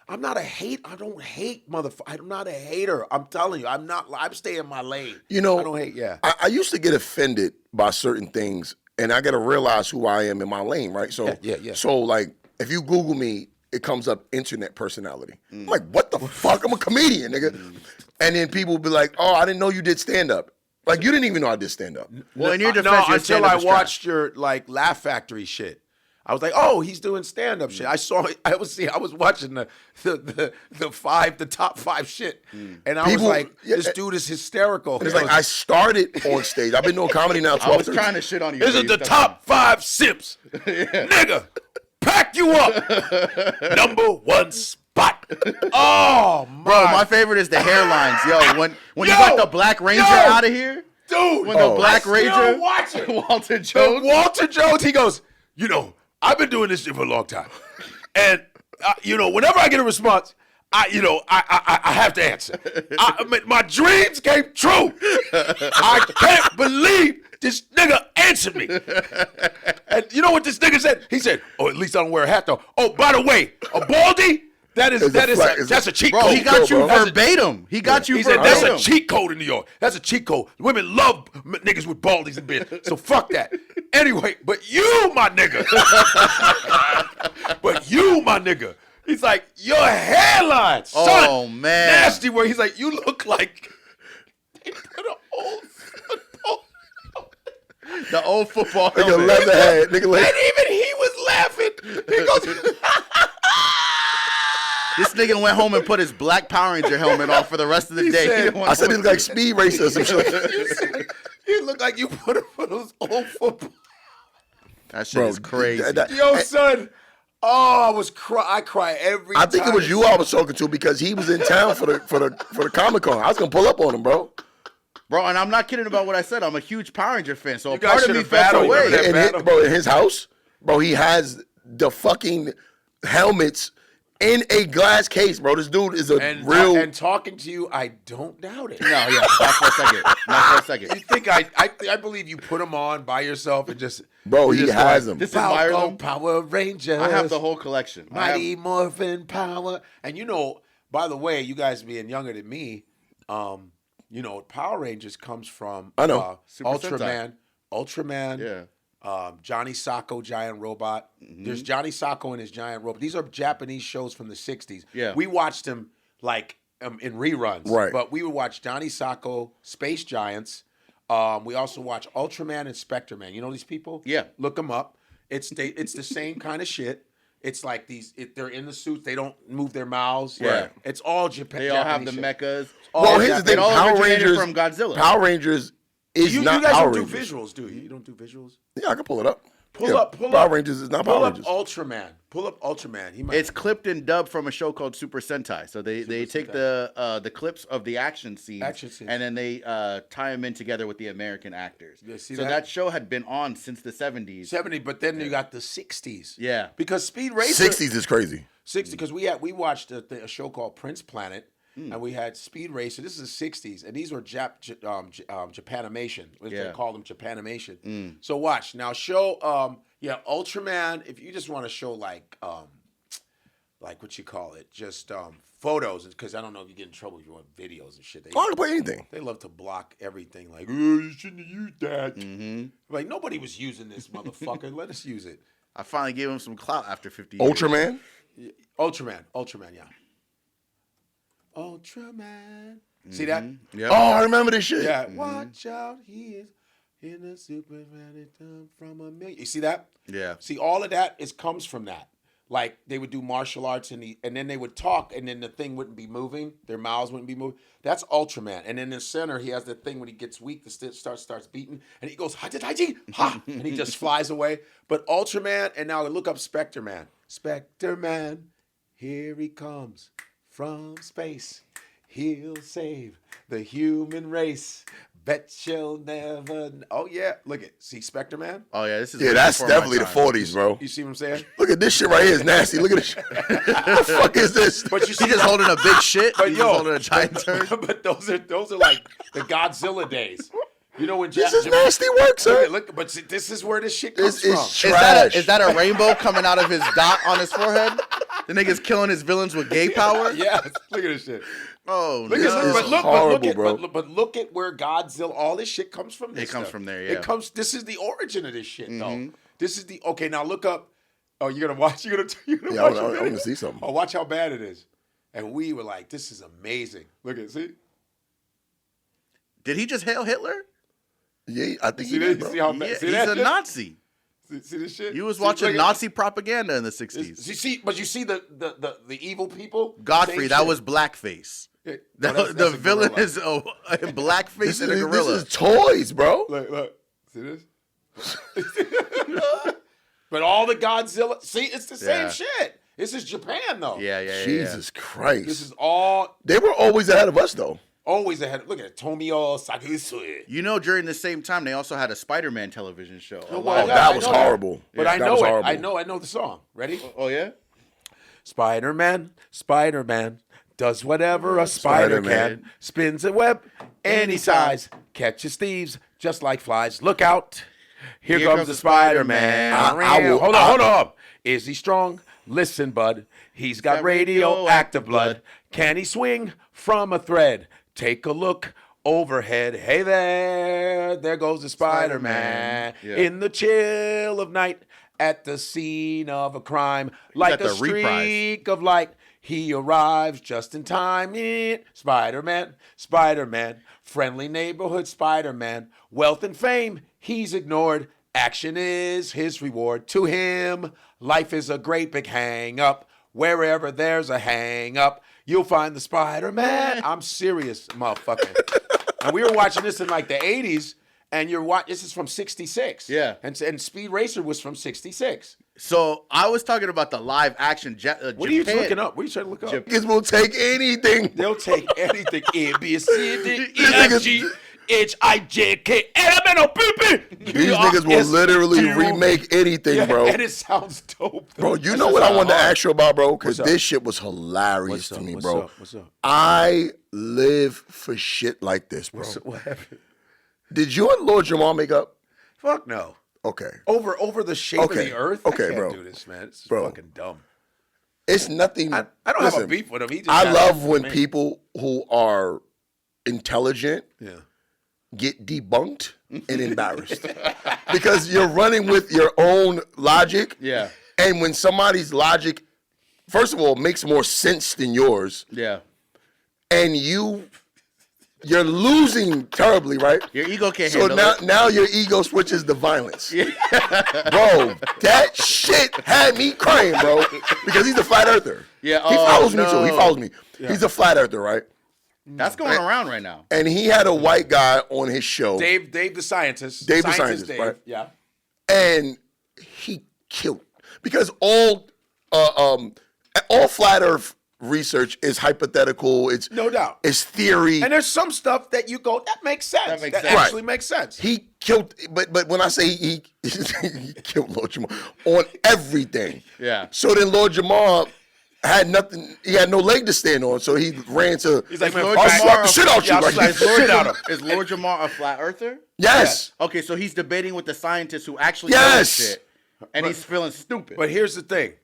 I'm not a hate. I don't hate motherfucker. I'm not a hater. I'm telling you, I'm staying in my lane. I don't hate. Yeah. I used to get offended by certain things, and I got to realize who I am in my lane, right? So, So, like, if you Google me, it comes up internet personality. I'm like, what the fuck? I'm a comedian, nigga. And then people will be like, oh, I didn't know you did stand-up. Like, you didn't even know I did stand-up. Well, in your defense, until I watched your, like, Laugh Factory shit. I was like, oh, he's doing stand-up shit. I was watching the top 5 shit. And I was like, this dude is hysterical. It's like, I started on stage. I've been doing comedy now 12 years. I was trying to shit on you. This is the top 5 simps. Nigga, pack you up. Number 1 spot. Oh, man. Bro, my favorite is the hairlines. Yo, when you got the Black Ranger out of here. Dude. When the Black Ranger. Walter Jones. He goes, I've been doing this shit for a long time. And, whenever I get a response, I have to answer. My dreams came true. I can't believe this nigga answered me. And you know what this nigga said? He said, "Oh, at least I don't wear a hat though. Oh, by the way, a baldy." That's a cheat code. Bro, he got you bro. verbatim. He got you He verbatim. said that's a cheat code in New York. That's a cheat code. Women love niggas with baldies and beards. So fuck that. Anyway, but you, my nigga. He's like, your hairline, son. Oh, man. Nasty word. He's like, you look like they put an old football. The old football Nigga helmet. leatherhead. Nigga And like, even he was laughing. He goes, This nigga went home and put his black Power Ranger helmet on for the rest of the day. said- He didn't want I said he looked like Speed Racer or some shit. you said, you look like you put it for those old football. that shit Bro, is crazy. Yo, son. Oh, I cry every time. I think it was you I was talking to because he was in town for the Comic Con. I was gonna pull up on him, bro. Bro, and I'm not kidding about what I said. I'm a huge Power Ranger fan, so a guys part of should me have felt battled. away. Remember that battle? Bro, in his house, bro, he has the fucking helmets in a glass case, bro. This dude is a real. And talking to you, I don't doubt it. No, yeah, not for a second. Not for a second. You think I believe you put them on by yourself and just Bro, you he just has like, them. Just admire Falcon them. Power Rangers. I have the whole collection. Mighty Morphin Power. And by the way, you guys being younger than me, Power Rangers comes from I know. Super Ultraman, Yeah. Johnny Sacco, Giant Robot. There's Johnny Sacco and his Giant Robot. These are Japanese shows from the 60s. Yeah. We watched them like in reruns. Right. But we would watch Johnny Sacco, Space Giants. We also watch Ultraman and Spectre Man. You know these people? Yeah. Look them up. It's the same kind of shit. It's like they're in the suits. They don't move their mouths. Yeah. It's all Japan. They all have the Japanese shit. mechas. Well, here's the thing: It all Power originated Rangers from Godzilla. Power Rangers is You not guys Power don't Rangers. do visuals, do you? You don't do visuals? Yeah, I can pull it up. Pull Yeah, up. Power Rangers is not Pull Power up Rangers. Ultraman. Pull up Ultraman. He might. It's clipped and dubbed from a show called Super Sentai. So they take the clips of the action scenes, and then they tie them in together with the American actors. Yeah, see so that? that show had been on since the 70s. 70, but then you got the 60s. Yeah. Because Speed Racer. 60s is crazy. 60, because we watched a show called Prince Planet, and we had Speed Racer. This is the 60s, and these were Japanimation. They call them Japanimation. So watch. Now show, Ultraman, if you just want to show like what you call it, just photos, because I don't know if you get in trouble if you want videos and shit. I can play anything. They love to block everything. Like, oh, you shouldn't have used that. Like, nobody was using this, motherfucker. Let us use it. I finally gave him some clout after 50 years. Ultraman? Ultraman, yeah. Ultraman. See that? Yep. Oh, I remember this shit. Yeah. Watch out, he is in a Superman from a million. You see that? Yeah. See, all of that comes from that. Like, they would do martial arts and then they would talk, and then the thing wouldn't be moving. Their mouths wouldn't be moving. That's Ultraman. And in the center, he has the thing when he gets weak, the stick starts beating, and he goes, ha, and he just flies away. But Ultraman, and now look up Spectre Man. Spectre Man, here he comes from space. He'll save the human race. Bet you'll never. Oh yeah, look at Spectre Man. Oh yeah, this is that's before my definitely the time. 40s, bro. You see what I'm saying? Look at this shit right here. It's nasty. Look at this shit. What the fuck is this? But you He see, just holding a big shit. But He's yo, just holding a giant turd. but those are like the Godzilla days. You know when This is nasty work, sir. Look, but see, this is where this shit comes This is from. trash. Is that a rainbow coming out of his dot on his forehead? The nigga's killing his villains with gay power? Yes, look at this shit. Oh, Look no. at this, horrible, bro. but look at where Godzilla. All this shit comes from. This It comes stuff. from there, yeah. It comes. This is the origin of this shit, though. This is the okay. Now look up. Oh, you're gonna watch. You're gonna Yeah, watch. I'm gonna see something. Oh, watch how bad it is. And we were like, this is amazing. Look at see. Did he just hail Hitler? Yeah, I think See he that? did, bro. See how Yeah, bad? he's See that a shit? Nazi. See this shit? He was See, watching look at- Nazi propaganda in the 60s. See, but you see the evil people. Godfrey, Same that shit. was blackface. Yeah, The, no, that's the a villain gorilla. is a blackface and a This gorilla. is toys, bro. Look. See this? But all the Godzilla. See, it's the same Yeah. shit. This is Japan, though. yeah. Jesus Christ. This is all They were always ahead of us, though. always ahead. Look at it. Tomio Sagusui. You know, during the same time, they also had a Spider-Man television show. Oh, Oh, yeah, that I was know that. horrible. But Yeah, I that know was it. horrible. I know the song. Ready? Oh, yeah? Spider-Man, Spider-Man, Does whatever a spider Spider-Man. can. Spins a web any size. Catches thieves just like flies. Look out. Here comes the Spider-Man. Hold on. Is he strong? Listen, bud. He's got radioactive blood. Can he swing from a thread? Take a look overhead. Hey there goes the Spider-Man. Yeah. In the chill of night, at the scene of a crime, like a streak of light, he arrives just in time. Spider-Man, friendly neighborhood Spider-Man. Wealth and fame, he's ignored. Action is his reward. To him, life is a great big hang-up. Wherever there's a hang-up, you'll find the Spider-Man. I'm serious, motherfucker. And we were watching this in like the 80s, and this is from 66. Yeah. And Speed Racer was from 66. So I was talking about the live action. What are you looking up? What are you trying to look up? Niggas will take anything. They'll take anything. A, B, C, D, E, F, G, H, I, J, K, L, M, N, O, P, P. These niggas will literally remake anything, bro. And it sounds dope. Bro, you know what I wanted to ask you about, bro? Because this shit was hilarious to me, bro. What's up? I live for shit like this, bro. What happened? Did you and Lord Jamar make up? Fuck no. Okay. Over the shape of the earth? Okay, I can't bro. do this, man. It's Bro. fucking dumb. It's nothing. I don't have a beef with him. He just I got love it. when Man. people who are intelligent Yeah. get debunked and embarrassed. Because you're running with your own logic. Yeah. And when somebody's logic, first of all, makes more sense than yours, Yeah. and you're losing terribly, right? Your ego can't So handle it. now your ego switches to violence. Bro, that shit had me crying, bro. Because he's a flat earther. Yeah, He oh, follows me no. too. He follows me. He's a flat earther, right? That's going around right now. And he had a white guy on his show. Dave the scientist. Dave the scientist, Dave. right? Yeah. And he killed. Because all flat earth research is hypothetical. It's No doubt. It's theory. And there's some stuff that you go, that makes sense. That makes That sense. actually makes sense. He killed, but when I say he killed Lord Jamar on everything. Yeah. So then Lord Jamar had nothing. He had no leg to stand on. So he ran to. He's like, man, Lord I'll Jamar slap the shit out you. I'll Like, slap the shit out of him. Is Lord Jamar a flat earther? yes. Okay, so he's debating with the scientists who actually Yes. know shit, and he's feeling stupid. But here's the thing.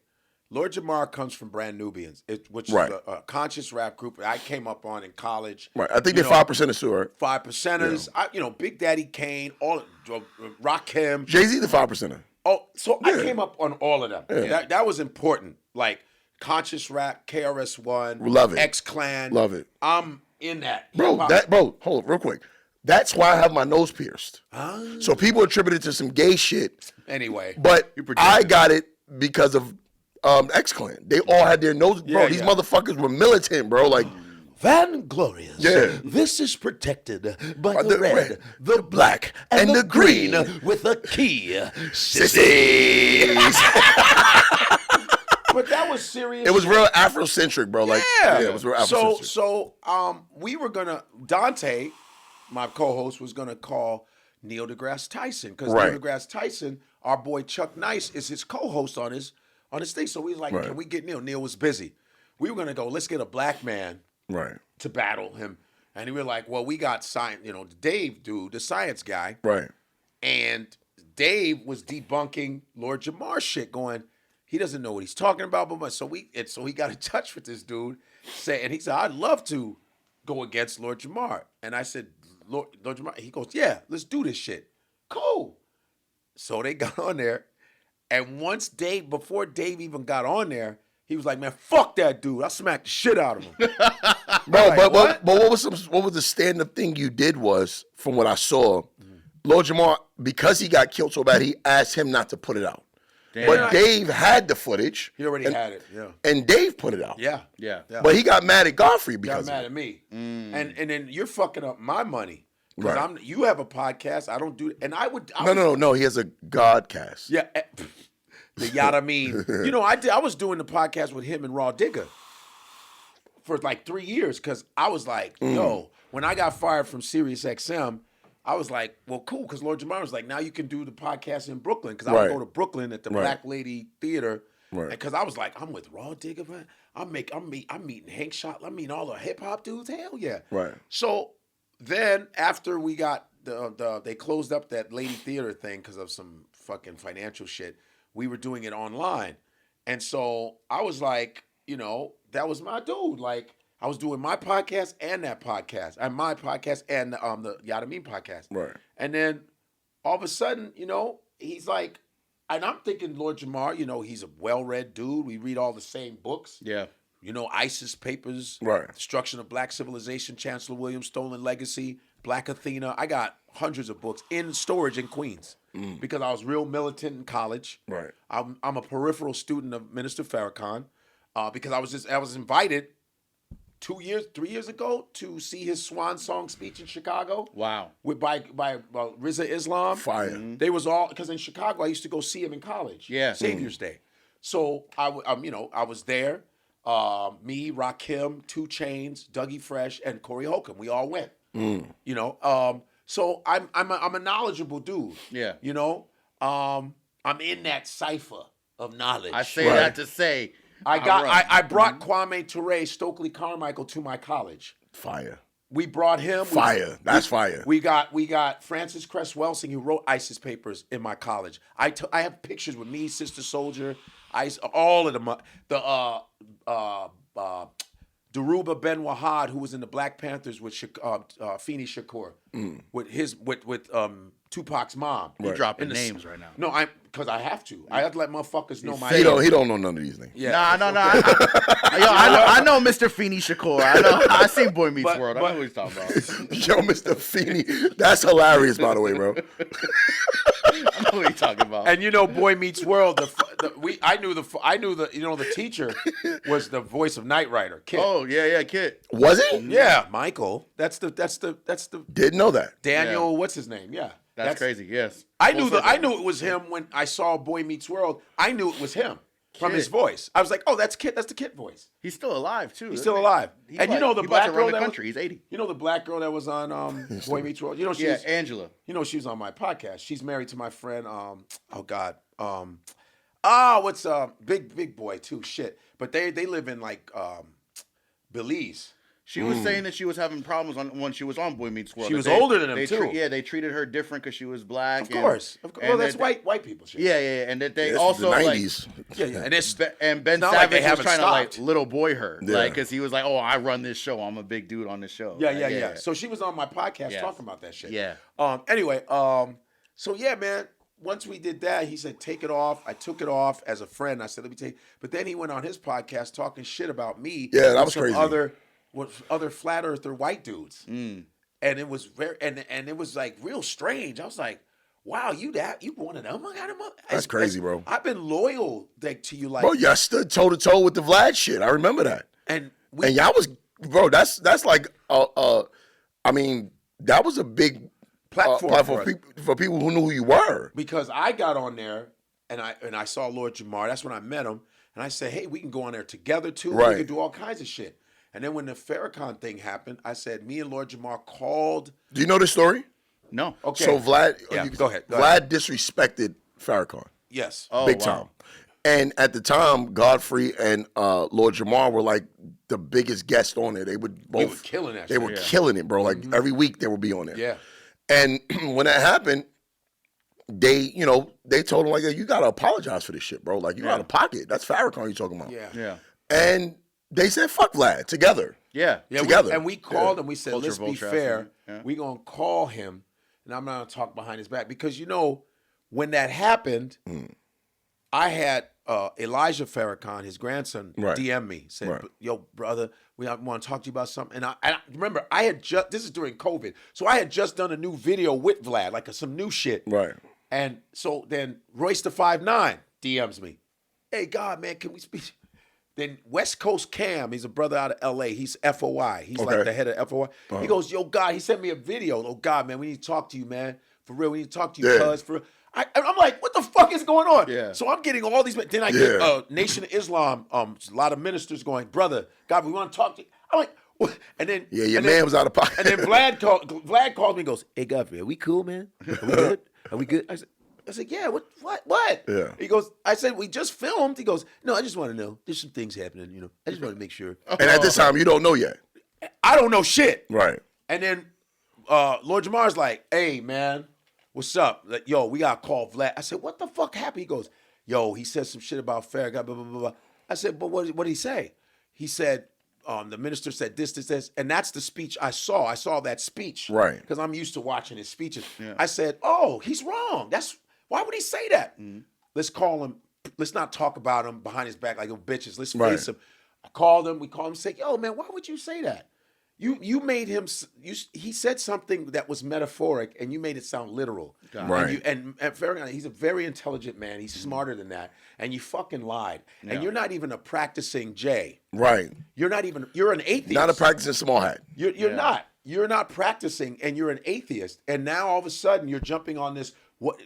Lord Jamar comes from Brand Nubians, which Right. is a conscious rap group I came up on in college. Right. I think You they're know, 5% too, right? 5%ers. Big Daddy Kane, all Rakim. Jay-Z the 5%er. Oh, so I came up on all of them. That was important. Like conscious rap, KRS-One, Love it. X-Clan. Love it. I'm in that. Bro, hip-hop. hold on, real quick. That's why I have my nose pierced. So people attribute it to some gay shit, Anyway. but projected. I got it because of X-Clan. They all had their nose. Bro, Yeah, these yeah. motherfuckers were militant, bro. Like, Vanglorious. Yeah. This is protected by the the red, red, the black, and the green with a key. sissies. But that was serious. It was real Afrocentric, bro. Like, Yeah. it was real Afrocentric. So we were gonna Dante, my co-host, was gonna call Neil deGrasse Tyson because Right. Neil deGrasse Tyson, our boy Chuck Nice, is his co-host on his thing. So we was like, Right. can we get Neil? Neil was busy. We were gonna go. Let's get a black man Right, to battle him, and we were like, well, we got science. Dave, dude, the science guy, right. and Dave was debunking Lord Jamar shit, going, he doesn't know what he's talking about, but so he got in touch with this dude, and he said, I'd love to go against Lord Jamar. And I said, Lord Jamar, he goes, yeah, let's do this shit. Cool. So they got on there, and before Dave even got on there, he was like, man, fuck that dude. I smacked the shit out of him. Bro, Like, but what? what was the stand-up thing you did was, from what I saw, Lord Jamar, because he got killed so bad, he asked him not to put it out. Damn. But Dave had the footage. He already and, had it, yeah. And Dave put it out. Yeah. Yeah. But he got mad at Godfrey Got because mad of at it. me. And then you're fucking up my money. Because Right. you have a podcast. I don't do and I would No. He has a Godcast. Yeah. The yada mean. I was doing the podcast with him and Raw Digger for like 3 years because I was like, yo, when I got fired from Sirius XM, I was like, well, cool, because Lord Jamar was like, now you can do the podcast in Brooklyn because I would Right. go to Brooklyn at the Right. Black Lady Theater Right. Because I was like, I'm with Raw Digger, man. I'm meeting Hank Shot. I'm meeting all the hip hop dudes. Hell yeah. Right. So then after we got they closed up that Lady Theater thing because of some fucking financial shit. We were doing it online, and so I was like, that was my dude. Like I was doing my podcast and that podcast, and my podcast and the Yada Mean podcast. Right. And then all of a sudden, he's like, and I'm thinking Lord Jamar, he's a well-read dude. We read all the same books. Yeah. ISIS Papers, Right. Destruction of Black Civilization, Chancellor Williams, Stolen Legacy, Black Athena. I got hundreds of books in storage in Queens because I was real militant in college. Right. I'm a peripheral student of Minister Farrakhan because I was invited 3 years ago to see his swan song speech in Chicago. Wow. By Riza Islam. Fire. They was all because in Chicago I used to go see him in college. Yeah. Savior's Day. So I was there. Me, Rakim, 2 Chainz, Dougie Fresh, and Corey Holcomb. We all went. So I'm a knowledgeable dude. Yeah. I'm in that cipher of knowledge. I say that to say I brought Kwame Ture, Stokely Carmichael to my college. Fire. We brought him. Fire. That's fire. We got Francis Cress Welsing, who wrote ISIS Papers in my college. I have pictures with me, Sister Soldier, all of them. Daruba Ben Wahad, who was in the Black Panthers with Feeney Shakur, with Tupac's mom. You're dropping names right now. No, because I have to. I have to let motherfuckers know my He don't know none of these things. Yeah. No. I know Mr. Feeney Shakur. I seen Boy Meets World. I know what he's talking about. Yo, Mr. Feeney, that's hilarious, by the way, bro. I know what he's talking about. And Boy Meets World. I knew the teacher was the voice of Knight Rider. Kid. Oh yeah, Kid. Was it? Yeah, Michael. That's the Didn't know that. Daniel. Yeah. What's his name? Yeah, That's crazy. Yes. I knew it was him when I saw Boy Meets World. I knew it was him from his voice. I was like, oh, that's Kid. That's the Kid voice. He's still alive too. He's still alive. And the black girl the country. He's 80. The black girl that was on Boy Meets World. Angela. She was on my podcast. She's married to my friend. What's big boy too? Shit. But they live in like Belize. She was saying that she was having problems when she was on Boy Meets World. She was older than him too. They treated her different because she was black. Of course. Well, that's white people shit. Yeah, and that they This also was the like 90s. Yeah, and Ben not like they Savage was haven't trying stopped. to like little boy her, Yeah. like because he was like, oh, I run this show, I'm a big dude on this show. Yeah. So she was on my podcast Yes. talking about that shit. Yeah. Anyway, so yeah, man. Once we did that, he said, take it off. I took it off as a friend. I said, let me take. But then he went on his podcast talking shit about me. Yeah, that with was some crazy. Other flat earther white dudes. And it was and it was like real strange. I was like, wow, you one of them? I got him up. That's crazy, bro. I've been loyal to you, like, Bro, y'all stood toe to toe with the Vlad shit. I remember that. and Y'all was, bro. That's like, I mean, that was a big platform for people who knew who you were. because I got on there and I saw Lord Jamar. That's when I met him, and I said, hey, we can go on there together too. Right. We can do all kinds of shit. And then when the Farrakhan thing happened, I said, me and Lord Jamar called. Do you know this story? No. Okay. So Vlad, Yeah, go ahead. Vlad disrespected Farrakhan Yes. Oh, big wow. time. And at the time, Godfrey and Lord Jamar were like the biggest guests on there. They would both were killing that They shit, were yeah. killing it, bro. Like every week they would be on there. Yeah. And when that happened, they told him like, you gotta apologize for this shit, bro. Like you out of pocket. That's Farrakhan you talking about. Yeah. Yeah. And they said, fuck Vlad together. Yeah. Yeah, Together. we called him. We said, Culture let's be vulture, fair. yeah. We're going to call him, and I'm not going to talk behind his back. Because, when that happened, I had Elijah Farrakhan, his grandson, Right. DM me. Said, Right. yo, brother, we want to talk to you about something. And I remember, this is during COVID, so I had just done a new video with Vlad, like some new shit. Right. And so then Royce the 5'9" DMs me. Hey, God, man, can we speak? Then West Coast Cam, he's a brother out of LA. He's FOI. He's like Okay. the head of FOI. He goes, yo, God, he sent me a video. Oh, God, man, we need to talk to you, man. For real, we need to talk to you, Yeah. cuz. For real. I'm like, what the fuck is going on? Yeah. So I'm getting all these. Then I Yeah. get Nation of Islam, a lot of ministers going, brother, God, we want to talk to you. I'm like, what? And then Yeah, your and man then- was out of pocket. And then Vlad called me and goes, hey, Godfrey, are we cool, man? Are we good? Are we good? I said, I said, yeah, what? Yeah. He goes, I said, we just filmed. He goes, no, I just want to know. There's some things happening, you know. I just want to make sure. And at this time, you don't know yet. I don't know shit. Right. And then Lord Jamar's like, hey, man, what's up? Like, yo, we got to call Vlad. I said, what the fuck happened? He goes, yo, he said some shit about Farragut, blah, blah, blah, blah. I said, but what did he say? He said, the minister said this. And that's the speech I saw. I saw that speech. Right. Because I'm used to watching his speeches. Yeah. I said, oh, he's wrong. Why would he say that? Mm-hmm. Let's call him. Let's not talk about him behind his back like bitches. Let's face him. I called him. We called him and said, yo, man, why would you say that? You made him. He said something that was metaphoric, and you made it sound literal. Right. And Farragut, he's a very intelligent man. He's smarter than that. And you fucking lied. Yeah. And you're not even a practicing J. Right. You're not even. You're an atheist. Not a practicing small hat. You're not. You're not practicing, and you're an atheist. And now all of a sudden you're jumping on this.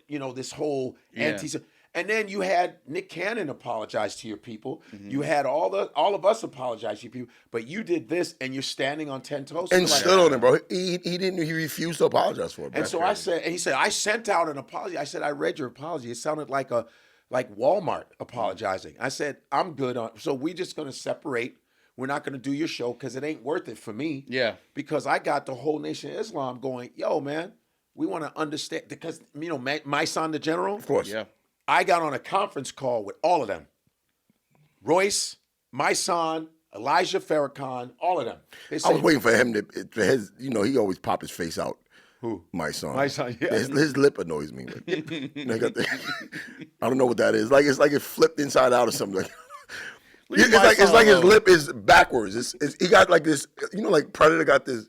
This whole anti. And then you had Nick Cannon apologize to your people. Mm-hmm. You had all of us apologize to your people. But you did this, and you're standing on 10 toes. And stood on him, bro. He didn't. He refused to apologize for it. Bro. And so he said, I sent out an apology. I said, I read your apology. It sounded like Walmart apologizing. I said, I'm good on. So we're just gonna separate. We're not gonna do your show because it ain't worth it for me. Yeah. Because I got the whole Nation of Islam going, yo, man, we want to understand because my son, the general, of course, yeah. I got on a conference call with all of them. Royce, my son, Elijah Farrakhan, all of them. I was waiting for him to his, he always pop his face out. Who? My son. My son, yeah. His lip annoys me. I don't know what that is. It's like it flipped inside out or something. It's like his lip is backwards. He got like this, like Predator got this.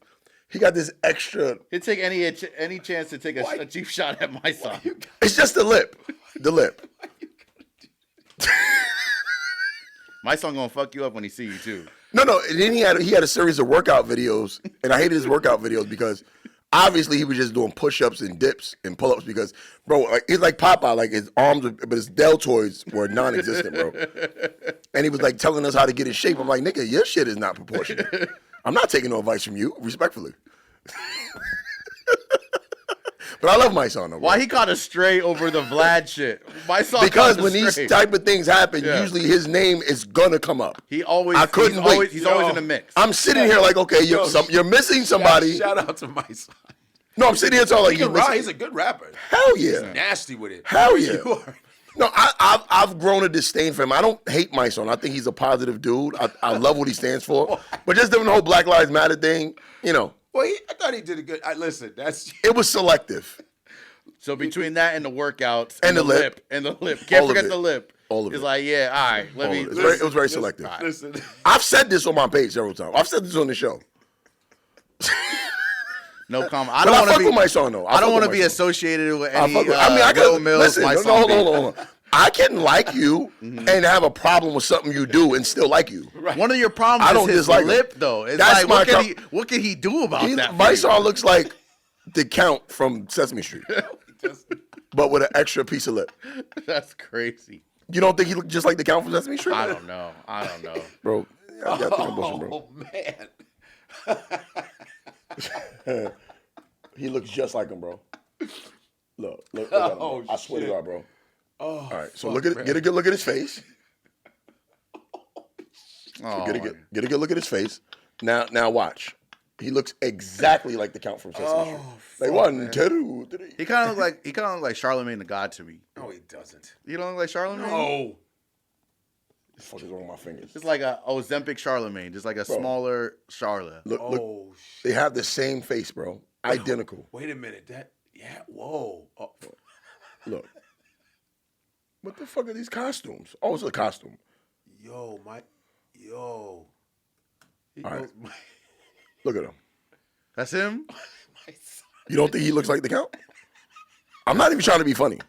He got this extra. He'd take any chance to take a cheap shot at my son. It's just the lip. The lip. My son gonna fuck you up when he see you too. No. And then he had a series of workout videos, and I hated his workout videos because obviously he was just doing push-ups and dips and pull-ups because, bro, he's like Popeye, like his arms, but his deltoids were non-existent, bro. And he was like telling us how to get in shape. I'm like, nigga, your shit is not proportionate. I'm not taking no advice from you, respectfully. But I love my son, though. Why he caught a stray over the Vlad shit? My son because when these type of things happen, usually his name is gonna come up. He's always in the mix. I'm sitting here like, okay, you're missing somebody. Shout out to my son. No, I'm sitting here talking like he's a good rapper. Hell yeah. He's nasty with it. Hell yeah. No, I've grown a disdain for him. I don't hate my son. I think he's a positive dude. I love what he stands for. But just doing the whole Black Lives Matter thing, Well, I thought he did a good. Listen, it was selective. So between that and the workouts and the lip, can't forget the lip. All of it's it. Like, yeah, all right. It was very selective. Listen. I've said this on my page several times. I've said this on the show. No comment. I don't want to be my son though. I don't want to be associated with any. I can listen. Hold on. I can like you Mm-hmm. and have a problem with something you do and still like you. Right. One of your problems is his lip, though. It's that's like, what can he do about that? My son looks like the Count from Sesame Street, but with an extra piece of lip. That's crazy. You don't think he looked just like the Count from Sesame Street? I don't know, bro. I got the bullshit, bro. Man. He looks just like him, bro. Look at him. Bro. I swear to God, bro. Oh, all right, so get a good look at his face. Get a good look at his face. Now watch. He looks exactly like the Count from Sesame Street. Like 1, 2, 3. He kind of look like Charlemagne the God to me. No, he doesn't. You don't look like Charlemagne? No. What the fuck is wrong with my fingers? It's like a Ozempic Charlemagne, just like a smaller Charla. Look, they have the same face, bro. Identical. Wait a minute. Whoa. Oh. Look. What the fuck are these costumes? Oh, it's a costume. Yo. All right. Look at him. That's him? You don't think he looks like the Count? I'm not even trying to be funny.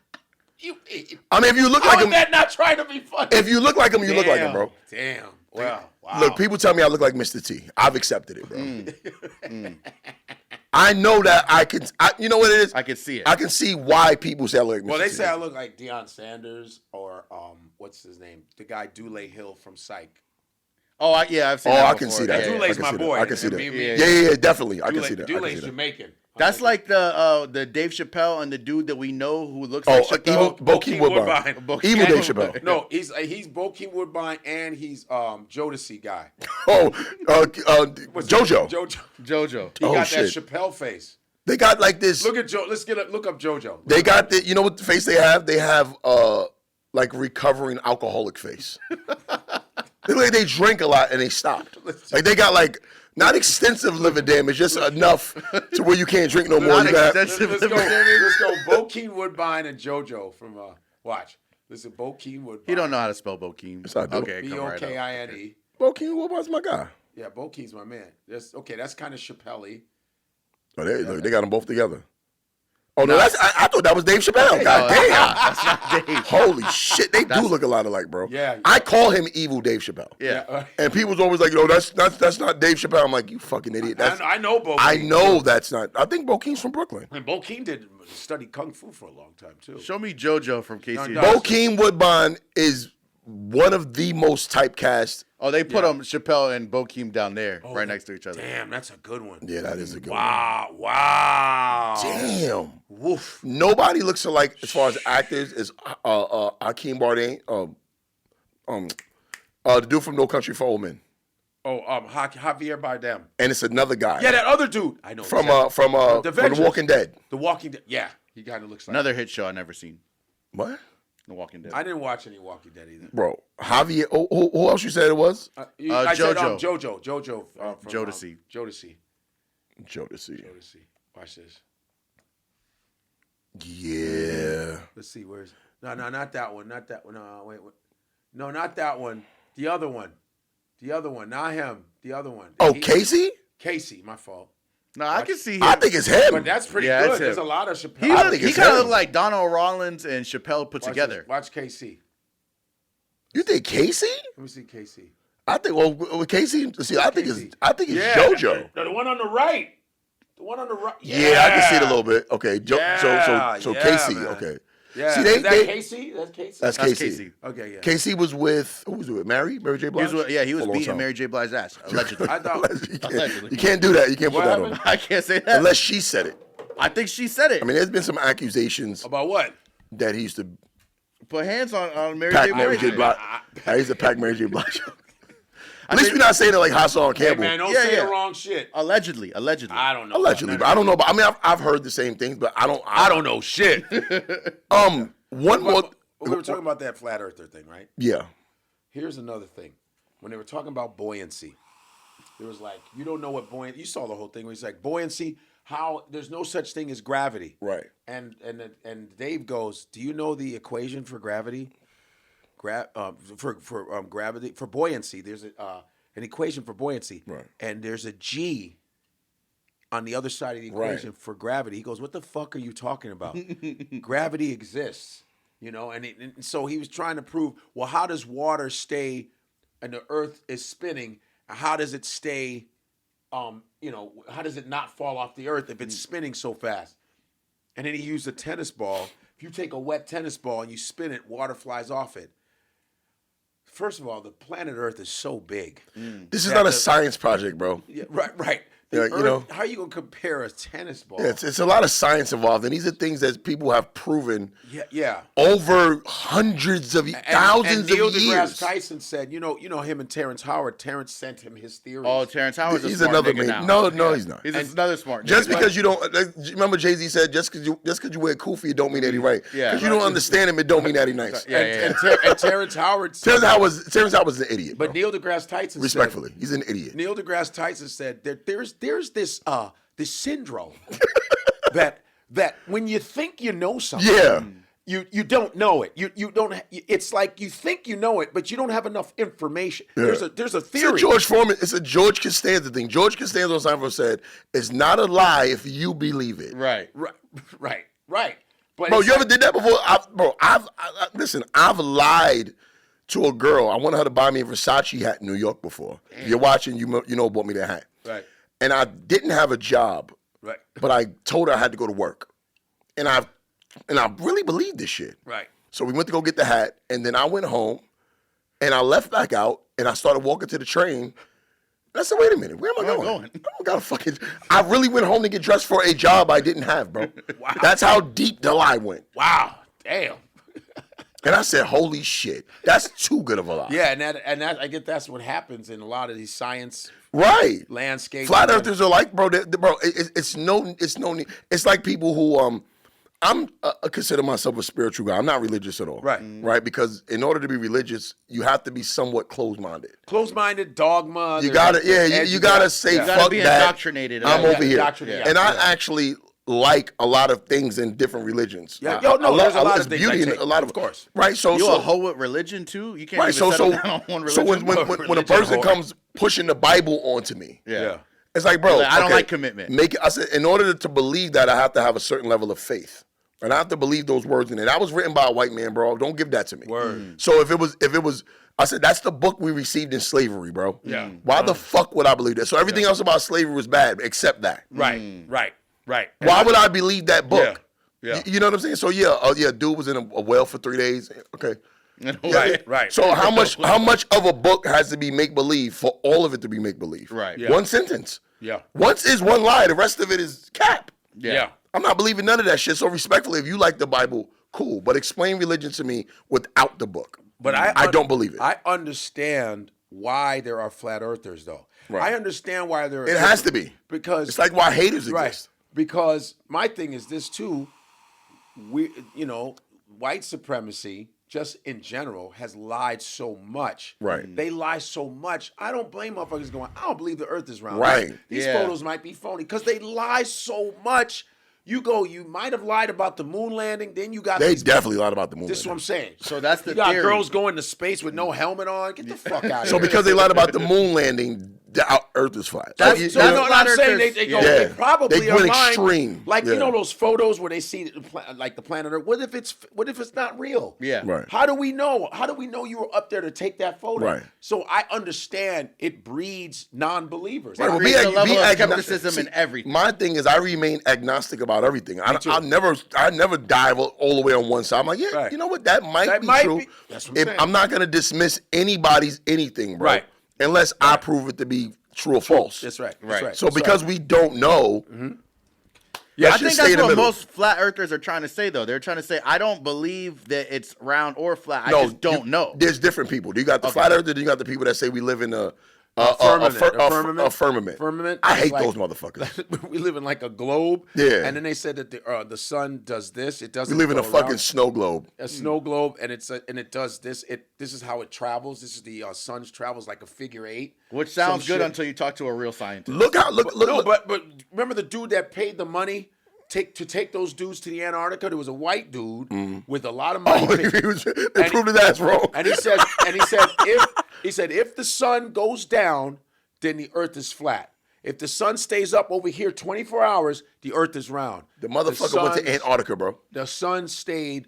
I mean, if you look like him, that not trying to be funny? If you look like him, you look like him, bro. Damn. Wow. Look, people tell me I look like Mr. T. I've accepted it, bro. I know that you know what it is? I can see it. I can see why people say I look like Mr. T. Well, they say I look like Deion Sanders or what's his name? The guy Dule Hill from Psych. Oh, I've seen that. I can see that. Dule's my boy. I can see that. Yeah, definitely. I can see that. Dule's Jamaican. That's like the Dave Chappelle and the dude that we know who looks like Chappelle. Bokeem Woodbine. Evil Dave Chappelle. No, he's Bokeem Woodbine and he's Jodeci guy. JoJo. JoJo. He got that Chappelle face. They got like this. Look at look up JoJo. They got the. You know what the face they have? They have like recovering alcoholic face. They look like they drink a lot and they stopped. Like they got like not extensive liver damage, just enough to where you can't drink no more. Let's go. Bokeem Woodbine and JoJo from watch. Listen, Bokeem Woodbine. He don't know how to spell Bokeem. Okay, Bokine. Bokeem Woodbine's my guy. Yeah, Bokeem's my man. That's kind of Chappelle-y. Oh, they got them both together. Oh no, I thought that was Dave Chappelle. God damn, that's not Dave. Holy shit, they do look a lot alike, bro. Yeah. I call him Evil Dave Chappelle. Yeah. And people's always like, that's not Dave Chappelle. I'm like, you fucking idiot. I know Bokeem. I know that's not. I think Bokeem's from Brooklyn. And Bokeem did study kung fu for a long time too. Show me JoJo from KC. Bokeem Woodbine is one of the most typecast. Oh, they put Chappelle and Bokeem down there, right next to each other. Damn, that's a good one. Yeah, that is a good one. Wow. Damn. Woof. Nobody looks alike as far as actors as Hakeem Bardem. The dude from No Country for Old Men. Oh, Javier Bardem. And it's another guy. Yeah, that other dude. I know. From The Walking Dead. The Walking Dead. Yeah, he kind of looks like Another hit show I never seen. What? The Walking Dead. I didn't watch any Walking Dead either. Bro, Javier. Who else you said it was? I JoJo. said JoJo. From Jodeci. Jodeci. Watch this. Yeah. Let's see. Where's? No, not that one. Not that one. No, wait. No, not that one. The other one. Not him. The other one. Oh, Casey? Casey. My fault. No, I can see him. I think it's him. But that's pretty Yeah, good. There's a lot of Chappelle. He kind of looked like Donald Rollins and Chappelle put together. Watch Casey. You think Casey? Let me see Casey. I think with Casey. See, I think Casey. it's JoJo. The one on the right. Yeah, I can see it a little bit. Okay, so Yeah, Casey. man. Okay. Yeah. See, Is that Casey? That's Casey. That's Casey. Okay, yeah. Casey was with who was it? Mary J. Blige. He was For a long beating time. Mary J. Blige's ass allegedly. I thought. You can't do that. You can't put that on. I can't say that Unless she said it. I think she said it. I mean, there's been some accusations About what? that he used to Put hands on Mary pack J. Mary J. Blige. Blige. I used to pack Mary J. Blige. At least we're not saying it like Hassan Hey, Campbell. man, don't say the wrong shit. Allegedly. I don't know. Allegedly, but I don't know. But I mean, I've heard the same things, but I don't know shit. One more. We were talking about that flat earther thing, right? Yeah. Here's another thing. When they were talking about buoyancy, it was like, you don't know what buoyancy. You saw the whole thing where he's like, buoyancy, how there's no such thing as gravity. Right. And Dave goes, do you know the equation for gravity? Gravity for buoyancy. There's an equation for buoyancy. Right. And there's a G on the other side of the equation for gravity. He goes, what the fuck are you talking about? Gravity exists. You know, and so he was trying to prove, well, how does water stay and the earth is spinning? How does it stay, how does it not fall off the earth if it's spinning so fast? And then he used a tennis ball. If you take a wet tennis ball and you spin it, water flies off it. First of all, the planet Earth is so big. This is not a science project, bro. Yeah, right. Yeah, Earth, how are you going to compare a tennis ball? Yeah, it's a lot of science involved, and these are things that people have proven Yeah. over hundreds of thousands and Neil of deGrasse years. Tyson said, you know him and Terrence Howard. Terrence sent him his theories. Oh, Terrence Howard's He's a smart another nigga man. now. No, he's not. He's another smart nigga. Just because you don't remember, Jay-Z said, just because you wear kufi, it don't mean that he right. Yeah. Because you don't understand him, it don't mean that he nice. Yeah. And Terrence Howard said, Terrence Howard's an idiot. but Bro. Neil deGrasse Tyson Respectfully, said, he's an idiot. Neil deGrasse Tyson said that there's this syndrome that when you think you know something, Yeah. you don't know it. You don't. It's like you think you know it, but you don't have enough information. Yeah. There's a It's theory. a George Foreman. It's a George Costanza thing. George Costanza on Seinfeld said, "It's not a lie if you believe it." Right. Right. But Bro, it's you like- ever did that before? Listen, I've lied to a girl. I wanted her to buy me a Versace hat in New York before. If you're watching, you know who bought me that hat. Right. And I didn't have a job. Right. But I told her I had to go to work. And I really believed this shit. Right. So we went to go get the hat, and then I went home, and I left back out, and I started walking to the train. I said, wait a minute, where am I going? I don't got a fucking. I really went home to get dressed for a job I didn't have, bro. Wow. That's how deep the lie went. Wow, damn. And I said, holy shit, that's too good of a lie. Yeah, and that I get that's what happens in a lot of these science landscapes. Flat earthers are like, bro, it's like people who I consider myself a spiritual guy. I'm not religious at all. Right. Right? Because in order to be religious, you have to be somewhat closed-minded. Closed-minded, dogma. You gotta say, you gotta fuck be that. indoctrinated. I'm over here. And I actually like a lot of things in different religions. Yeah, there's a lot of things beauty I take, in a lot of course. Right? You a hoe with religion too? You can't even settle down on one religion. So when a person comes pushing the Bible onto me, it's like, bro, I don't like commitment. I said, in order to believe that, I have to have a certain level of faith. And I have to believe those words in it. That was written by a white man, bro. Don't give that to me. Word. So if it was, I said, that's the book we received in slavery, bro. Yeah. Why the fuck would I believe that? So everything else about slavery was bad, except that. Right. Why would I believe that book? Yeah. You know what I'm saying? So dude was in a well for 3 days. Okay. Right. So how much of a book has to be make believe for all of it to be make believe? Right. Yeah. One sentence. Yeah. Once is one lie. The rest of it is cap. Yeah. I'm not believing none of that shit. So respectfully, if you like the Bible, cool. But explain religion to me without the book. But I don't believe it. I understand why there are flat earthers, though. Right. I understand why there are. It has to be. Because it's like why haters right. exist. Because my thing is this too. White supremacy, just in general, has lied so much. Right. They lie so much. I don't blame motherfuckers going, I don't believe the earth is round. Right. These photos might be phony because they lie so much. You might have lied about the moon landing, then you got They definitely lied about the moon This is what I'm saying. So that's the you got theory. girls going to space with no helmet on. Get the fuck out of So here. because they lied about the moon landing, the earth is flat. So That's you know what what I'm saying? earthers- They go. Yeah. They probably They are went lying. extreme. Like Yeah. you know those photos where they see like the planet Earth. What if it's not real? Yeah. Right. How do we know? How do we know you were up there to take that photo? Right. So I understand it breeds non-believers. Right, well, Creates a level of agnostic. skepticism in everything. My thing is, I remain agnostic about everything. I never dive all the way on one side. I'm like, Right. you know what? That might be might true. be- that's what I'm saying. I'm not gonna dismiss anybody's anything, bro. Right. Unless I prove it to be true or false. That's right. Right. That's So because we don't know, Yeah, I let's think just stay that's in the what middle. most flat earthers are trying to say, though. They're trying to say, I don't believe that it's round or flat. I just don't know. There's different people. You got the flat earthers, then you got the people that say we live in a firmament. Firmament. I hate Like- those motherfuckers. We live in like a globe. Yeah. And then they said that the sun does this. It We doesn't. live in a go fucking around. snow globe. A snow globe, and it does this. This is how it travels. This is the sun's travels like a figure 8. Which sounds Some good shit. until you talk to a real scientist. Look. But remember the dude that paid the money to take those dudes to the Antarctica? There was a white dude with a lot of money. Oh, they proved his ass wrong. And he said if the sun goes down, then the Earth is flat. If the sun stays up over here 24 hours, the Earth is round. The motherfucker went to Antarctica, bro. The sun stayed.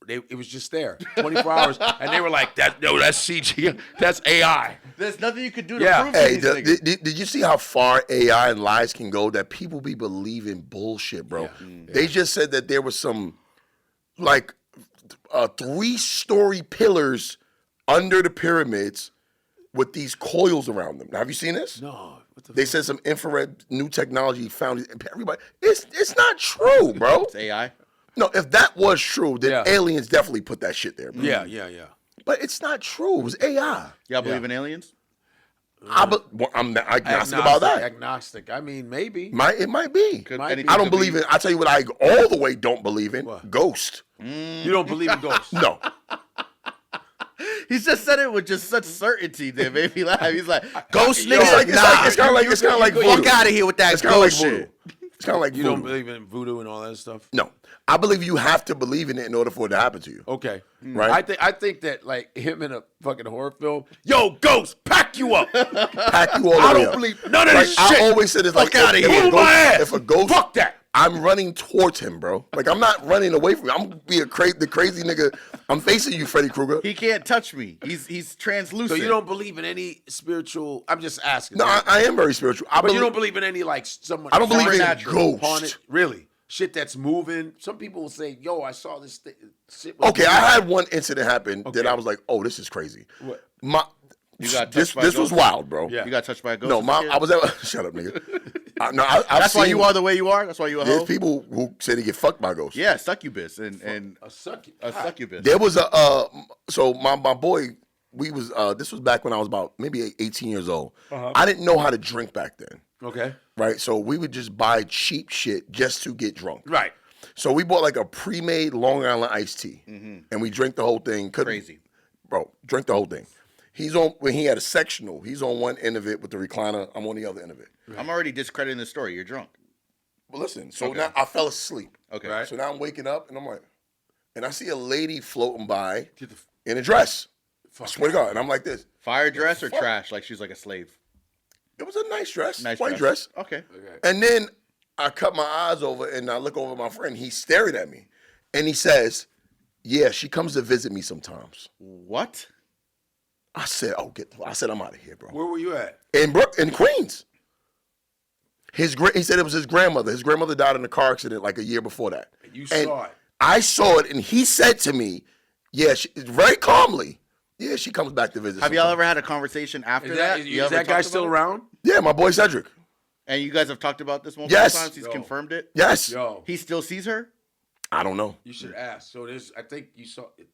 It was just there 24 hours, and they were like, that's CG, that's AI. There's nothing you could do to Yeah. prove Hey, these niggas. did you see how far AI and lies can go? That people be believing bullshit, bro. They just said that there was some, like, 3-story pillars under the pyramids with these coils around them. Now, have you seen this? No. They said some infrared new technology found it. Everybody, it's not true, bro. It's AI. No, if that was true, then Yeah. aliens definitely put that shit there, bro. Yeah. But it's not true. It was AI. Y'all believe in aliens? I'm agnostic about that. Agnostic. I mean, maybe. It might be. Might be. I don't believe in. I tell you what, I all the way don't believe in ghost. You don't believe in ghosts. No, He just said it with just such certainty that made me laugh. He's like, ghost It's niggas? like- it's kind of like voodoo. Fuck out of here with that It's kind of like ghost voodoo. shit. It's kind of like You voodoo. don't believe in voodoo and all that stuff? No, I believe you have to believe in it in order for it to happen to you. Okay. Right. I think that like him in a fucking horror film, yo, ghost, pack you up. Pack you all the I way don't up. believe none of Like, this shit. I always said it's like Fuck outta if here. a Move my ass. if a ghost, Fuck that. I'm running towards him, bro. Like I'm not running away from him. I'm gonna be the crazy nigga. I'm facing you, Freddy Krueger. He can't touch me. He's translucent. So you don't believe in any spiritual? I'm just asking. No, I am very spiritual. But you don't believe in any like someone. I don't believe in supernatural, ghosts. haunted, really. Shit that's moving. Some people will say, "Yo, I saw this shit." Was Okay, moving. I had one incident happen that I was like, "Oh, this is crazy." What? You got this touched by a was ghost? wild, bro. Yeah. You got touched by a ghost? No, as a kid? I was at. Shut up, nigga. I've That's why seen- you are the way you are. That's why you a There's hoe. people who say they get fucked by ghosts. Yeah, succubus and A sucky. a succubus. There was a so my boy, we was this was back when I was about maybe 18 years old. I didn't know how to drink back then. Okay. Right? So we would just buy cheap shit just to get drunk. Right. So we bought like a pre-made Long Island iced tea. And we drank the whole thing. Crazy. Bro, drink the whole thing. When he had a sectional, he's on one end of it with the recliner. I'm on the other end of it. I'm already discrediting the story. You're drunk. But listen, so now I fell asleep. Okay. Right. So now I'm waking up and I'm like, and I see a lady floating by Get the in a dress. I fuck swear to God. And I'm like this. Fire dress or fuck? trash? Like she's like a slave. It was a nice dress. Nice white dress. Okay. And then I cut my eyes over and I look over at my friend. He's staring at me. And he says, yeah, she comes to visit me sometimes. What? I said, I'm out of here, bro. Where were you at? In Queens. He said it was his grandmother. His grandmother died in a car accident like a year before that. And you saw it. I saw it, and he said to me, yeah, very calmly, yeah, she comes back to visit. Have y'all ever had a conversation after that? You Is ever that guy talked still about it? around? Yeah, my boy Cedric. And you guys have talked about this multiple Yes. times? He's Yo. confirmed it? Yes. Yo, He still sees her? I don't know. you should ask. So there's, I think you saw it.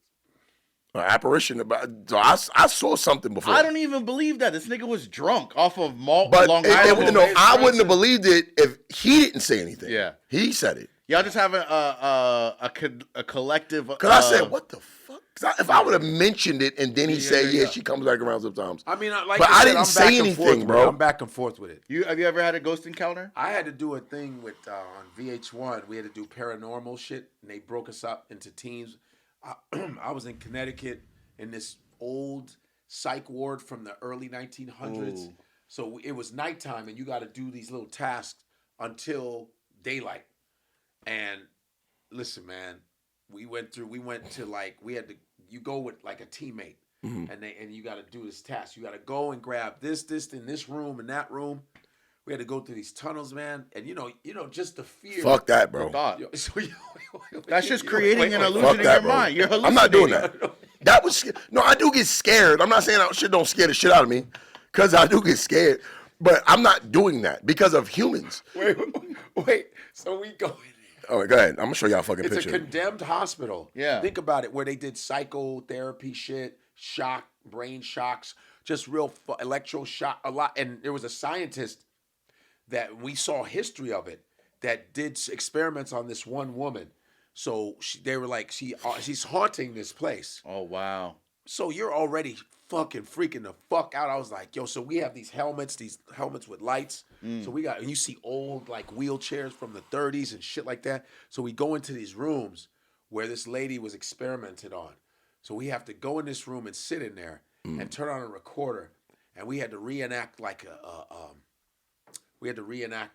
An apparition about. So I saw something before. I don't even believe that. This nigga was drunk off of malt But Long I Island. wouldn't have believed it if he didn't say anything. Yeah. He said it. Y'all just having a collective. Because I said, what the fuck? 'Cause if I would have mentioned it and then he said, yeah, yeah. she comes back around sometimes. I mean, like But I I said, didn't I'm say back and anything, forth with bro. it. I'm back and forth with it. Have you ever had a ghost encounter? I had to do a thing with on VH1. We had to do paranormal shit, and they broke us up into teams. I was in Connecticut in this old psych ward from the early 1900s. Ooh. So it was nighttime, and you got to do these little tasks until daylight. And listen, man, we had to. You go with like a teammate, and you got to do this task. You got to go and grab this in this room and that room. We had to go through these tunnels, man, and you know, just the fear. Fuck that, bro. Thought. So That's just creating an illusion Fuck in that, your bro. mind. You're hallucinating. I'm not doing that. That was no. I do get scared. I'm not saying that shit don't scare the shit out of me, because I do get scared. But I'm not doing that because of humans. Wait. So we go in there. All right, go ahead. I'm gonna show y'all a fucking It's picture. a condemned hospital. Yeah. Think about it, where they did psychotherapy shit, brain shocks, just real electroshock, a lot. And there was a scientist that we saw history of it that did experiments on this one woman. So they were like, she's haunting this place. Oh wow. So you're already fucking freaking the fuck out. I was like, yo, so we have these helmets with lights. So and you see old like wheelchairs from the 30s and shit like that. So we go into these rooms where this lady was experimented on. So we have to go in this room and sit in there and turn on a recorder. And we had to reenact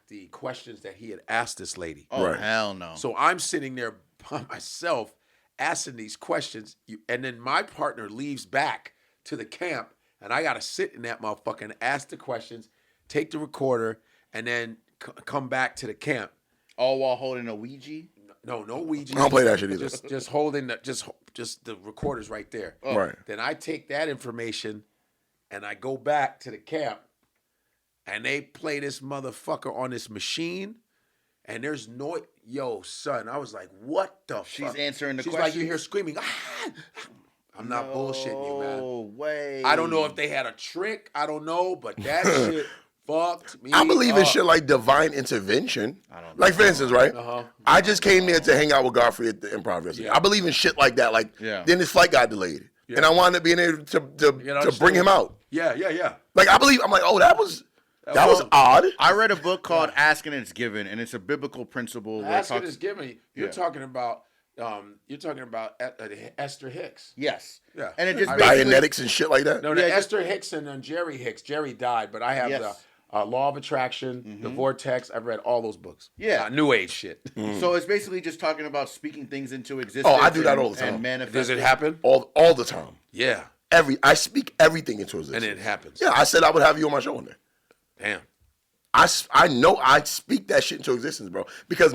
the questions that he had asked this lady. Oh Right. hell no. So I'm sitting there by myself asking these questions, and then my partner leaves back to the camp, and I got to sit in that motherfucker and ask the questions, take the recorder, and then come back to the camp. all while holding a Ouija. No Ouija. I don't play that shit either. Just holding just the recorders right there. Right. Then I take that information and I go back to the camp, and they play this motherfucker on this machine, and there's no, yo, son, I was like, what the She's fuck? answering the She's questions. like, you hear screaming, I'm not bullshitting you, man. No way. I don't know if they had a trick, I don't know, but that shit fucked me I believe in up. shit like divine intervention. I don't Like, for instance, right? Uh-huh. I just came there to hang out with Godfrey at the Improv yesterday. Yeah. I believe in shit like that. Like, Yeah. then his flight got delayed. Yeah. And I wound up being able to bring understand. him out. Yeah. Like, I'm like, oh, that was Well, odd. I read a book called Ask and It's Given, and it's a biblical principle. where it Ask it talks- is given. You're Yeah. talking about Esther Hicks. Yes. Yeah. And it just I- basically, Dianetics and shit like that. No, Yeah, just- Esther Hicks and Jerry Hicks. Jerry died, but I have Yes. the Law of Attraction, the Vortex. I've read all those books. Yeah. New Age shit. So it's basically just talking about speaking things into existence. Oh, I do that and- all the time. And manifest. Does it happen? All the time. Yeah, I speak everything into existence. and it happens. Yeah, I said I would have you on my show one day. Damn. I know I speak that shit into existence, bro. Because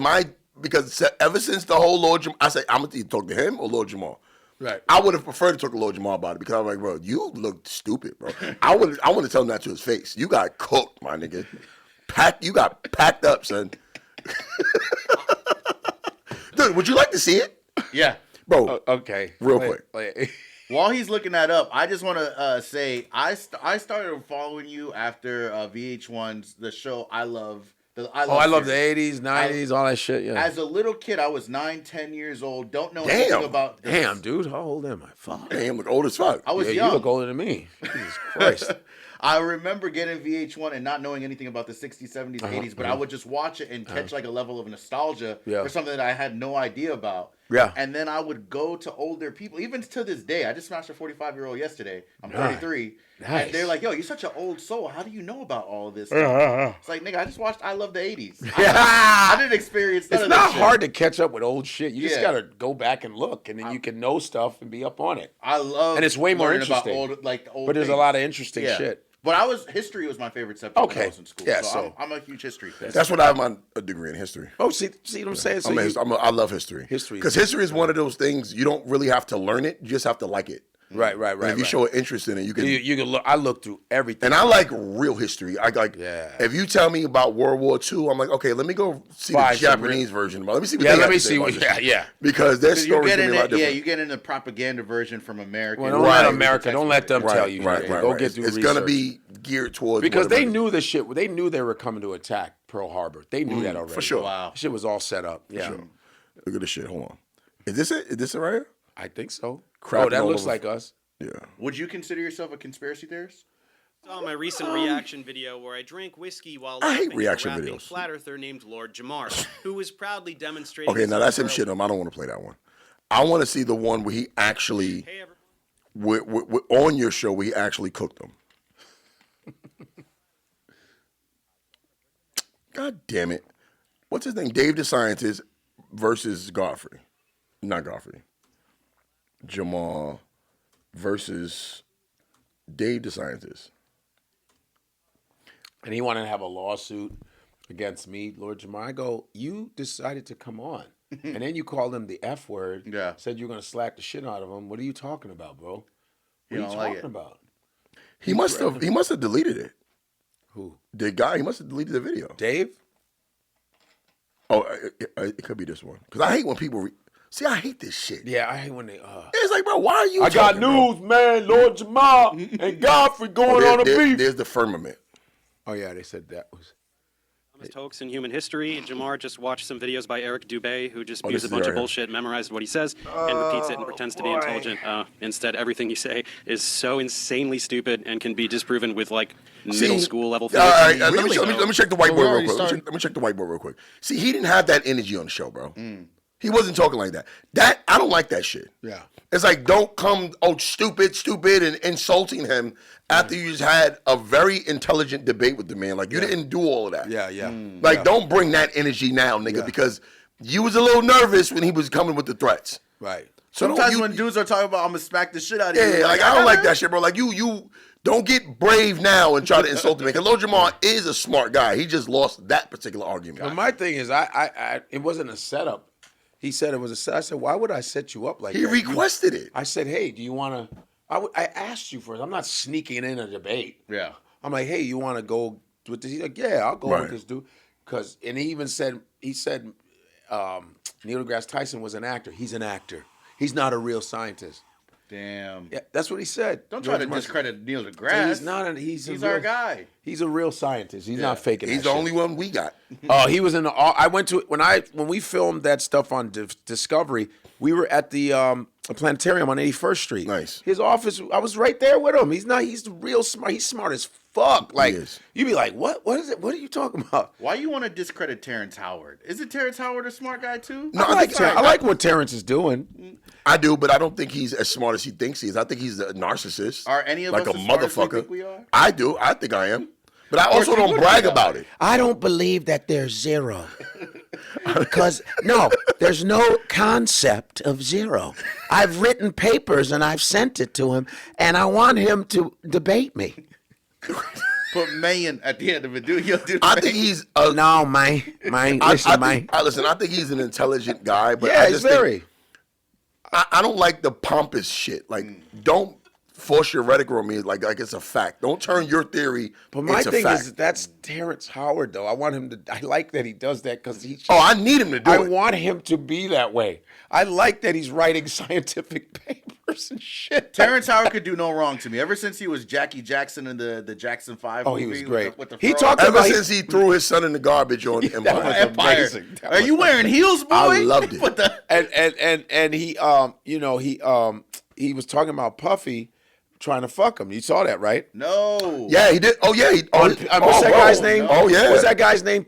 ever since the whole I say I'm gonna either talk to him or Lord Jamal. Right. I would have preferred to talk to Lil Jamal about it because I'm like, bro, you look stupid, bro. I want to tell him that to his face. You got cooked, my nigga. You got packed up, son. Dude, would you like to see it? Yeah. Bro, Okay. real quick. While he's looking that up, I just want to say I started following you after VH1's the show I love. I love the 80s, 90s, all that shit. Yeah. As a little kid, I was 9, 10 years old. Don't know anything about this. Damn, dude. How old am I? Fuck. Damn, look old as fuck. I was Yeah, young. you look older than me. Jesus Christ. I remember getting VH1 and not knowing anything about the 60s, 70s, 80s, but I would just watch it and catch like a level of nostalgia for something that I had no idea about. Yeah. And then I would go to older people, even to this day. I just smashed a 45-year-old yesterday. I'm 33. Nice. And they're like, yo, you're such an old soul. How do you know about all of this stuff? It's like, nigga, I just watched I Love the 80s. I didn't experience none It's of that not shit. hard to catch up with old shit. You just Yeah. got to go back and look, and then you can know stuff and be up on it. I love And it's way more learning about interesting. old But there's a things. lot of interesting Yeah. shit. But history was my favorite subject when I was in school. Yeah, so so- I'm a huge history fan. That's what I have my degree in history. Oh, see what I'm saying? So I love history. History is Because history is one of those things you don't really have to learn it. You just have to like it. right. And if you show an interest in it, you can. You can look. I look through everything. And I like real history. I like. Yeah. If you tell me about World War II, I'm like, okay, let me go see Find the some Japanese version. Let me see what Yeah, they let have me to say see about what. this. Yeah. Because their You stories get can in be a lot it, different. you get in the propaganda version from America. Well, don't let America. Don't let them tell you. Right. Go get through It's research. gonna be geared towards because what they America- knew the shit. They knew they were coming to attack Pearl Harbor. They knew that already. for sure. Wow. Shit was all set up. Yeah. Sure. Look at this shit. Hold on. Is this it? Is this it right here? I think so. Crapping Oh, that all looks over- like us. Yeah. Would you consider yourself a conspiracy theorist? Saw my recent reaction video where I drank whiskey while I hate laughing at a reaction rapping videos. flat earther named Lord Jamar, who was proudly demonstrating. Okay, his now that's him unfurled- shit him. I don't want to play that one. I want to see the one where he actually, Hey, everyone. on your show, where he actually cooked them. God damn it. What's his name? Dave the Scientist versus Godfrey. Not Godfrey. Jamal versus Dave the Scientist. And he wanted to have a lawsuit against me, Lord Jamar. I go, you decided to come on. And then you called him the F word. Yeah. Said you're going to slack the shit out of him. What are you talking about, bro? What You are you don't like talking it. about? He must have deleted it. Who? The guy, he must have deleted the video. Dave? Oh, it could be this one. Because I hate when people see, I hate this shit. Yeah, I hate when they. It's like, bro, why are you I got talking, bro? news, man. Lord Jamal and Godfrey going on a beef. There's the firmament. Oh, yeah, they said that was. Dumbest hoax in human history. Jamar just watched some videos by Eric Dubé, who just Oh, spews this a is bunch right of here. bullshit, memorized what he says, and repeats it and pretends to be intelligent. Instead, everything you say is so insanely stupid and can be disproven with like middle school level All right, physics. let me check the whiteboard we real already quick. started. Let me check the whiteboard real quick. See, he didn't have that energy on the show, bro. He wasn't talking like that. I don't like that shit. Yeah. It's like, don't come, stupid, and insulting him after you just had a very intelligent debate with the man. Like, you didn't do all of that. Yeah, yeah. Like, don't bring that energy now, nigga, because you was a little nervous when he was coming with the threats. Right. So don't Sometimes you- when dudes are talking about, I'm gonna smack the shit out of you. Yeah, like, I don't like that shit, bro. Like, you don't get brave now and try to insult the man. Because Lil Jamal is a smart guy. He just lost that particular argument. But my thing is, I it wasn't a setup. He said it was a setup. I said, why would I set you up like He that? requested it. I said, hey, do you want to? I asked you first. I'm not sneaking in a debate. Yeah. I'm like, hey, you want to go with this? He's like, yeah, I'll go Right. with this dude. And he even said, Neil deGrasse Tyson was an actor. He's an actor. He's not a real scientist. Damn. Yeah, that's what he said. Don't try to George Martin. discredit Neil So deGrasse. he's not. He's our real, guy. He's a real scientist. He's not faking. He's that the shit. only one we got. Oh, he was in the. I went to when we filmed that stuff on Discovery. We were at the planetarium on 81st Street. Nice. His office. I was right there with him. He's not. He's real smart. He's smart as fuck. Like is. you'd be like, what? What is it? What are you talking about? Why you want to discredit Terrence Howard? Isn't Terrence Howard a smart guy too? No, I like what Terrence is doing. I do, but I don't think he's as smart as he thinks he is. I think he's a narcissist. Are any of like us a as smart as we motherfucker? think we are? I do. I think I am. But I also you don't would brag be that about way. it. I don't believe that there's zero. Because, no, there's no concept of zero. I've written papers and I've sent it to him, and I want him to debate me. Put Mayan at the end of it. You'll do I think he's a. No, man. Listen, I man. think, listen, I think he's an intelligent guy, but Yeah, I he's just think, very. I don't like the pompous shit. Like, don't force your rhetoric on me like it's a fact. Don't turn your theory But my into thing fact. is, that's Terrence Howard, though. I want him to. I like that he does that because he. Oh, I need him to do I it. want him to be that way. I like that he's writing scientific papers and shit. Terrence Howard could do no wrong to me. Ever since he was Jackie Jackson in the Jackson 5 Oh, he movie was great. with the He fro. talked Ever about since he threw his son in the garbage on Empire. was Empire. amazing. That Are was you wearing heels, boy? I loved it. What the? and he he was talking about Puffy trying to fuck him. You saw that, right? No. Yeah, he did. Oh, yeah. What's that guy's name? Oh, yeah. What's that guy's name?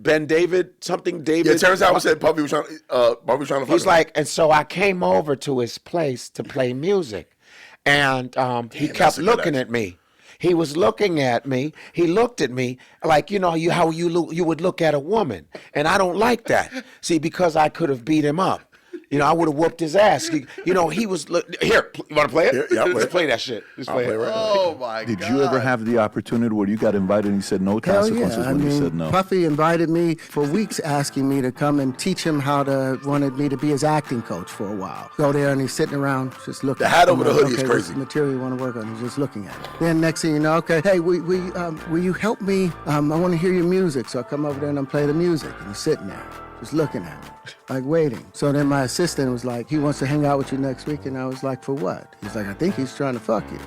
Ben David? Something David? Yeah, Terrence Howard said Puffy was trying to fuck He's him. like, and so I came over to his place to play music, and he that's kept a good looking action. at me. He was looking at me. He looked at me like, you know, how you would look at a woman, and I don't like that. See, because I could have beat him up. You know, I would have whooped his ass. You know, he was Here, you want to play it? Yeah, I'll play Let's it. play that shit. Let's play it. play it right Oh my god. Did you ever have the opportunity where you got invited and you said no Hell consequences yeah. I when you mean, said no? Puffy invited me for weeks asking me to come and teach him wanted me to be his acting coach for a while. Go there and he's sitting around just looking. The hat at over me, the hoodie is okay, crazy. This material you want to work on, he's just looking at it. Then next thing you know, okay, hey, will you help me? I want to hear your music. So I come over there and I play the music and he's sitting there just looking at me, like waiting. So then my assistant was like, he wants to hang out with you next week. And I was like, for what? He's like, I think he's trying to fuck you.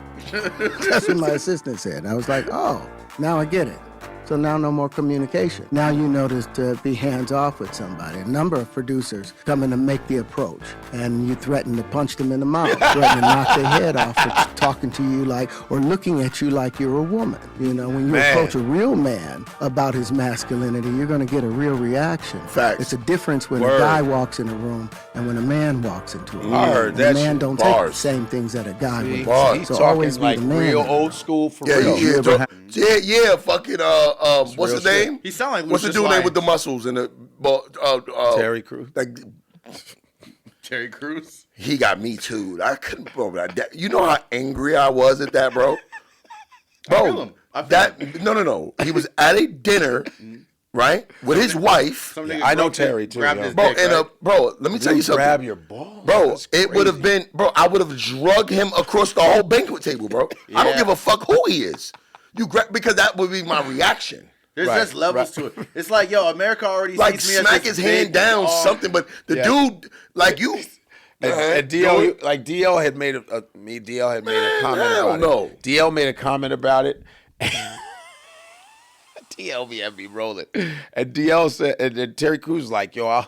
That's what my assistant said. And I was like, oh, now I get it. So now no more communication. Now you notice to be hands off with somebody. A number of producers come in to make the approach, and you threaten to punch them in the mouth, threaten to knock their head off for talking to you like, or looking at you like you're a woman. You know, when you approach a real man about his masculinity, you're gonna get a real reaction. Facts. It's a difference when a guy walks in a room and when a man walks into a room. I heard A that man shit. don't take the Bars. same things that a guy would. Bars. He's So talking always be like the man. real old school for Yeah, real. yeah, fucking, what's real his name? He sound like What's the Lucius dude name with the Lyons. muscles and the, Terry Crews. like, Terry Crews. he got me too. I couldn't, bro, you know how angry I was at that, bro? Bro, feel him. I feel that, no. He was at a dinner, right, with his wife. Some nigga I know broke his- Terry, too, grabbed yo. his Bro, dick, and right? bro, let me tell you something. Grab your balls. Bro, That's it would have crazy. been, bro, I would have drug him across the whole banquet table, bro. I don't Yeah. give a fuck who he is. You grab, because that would be my reaction. There's Right, just levels to it. It's like, yo, America already Like, sees me as smack this his hand big, down, dog. something, but the dude, like, you. And DL, like DL had made DL had made a comment Hell about no. it. DL made a comment about it. DL be had me rolling, and DL said, and then Terry Crews was like, "Yo,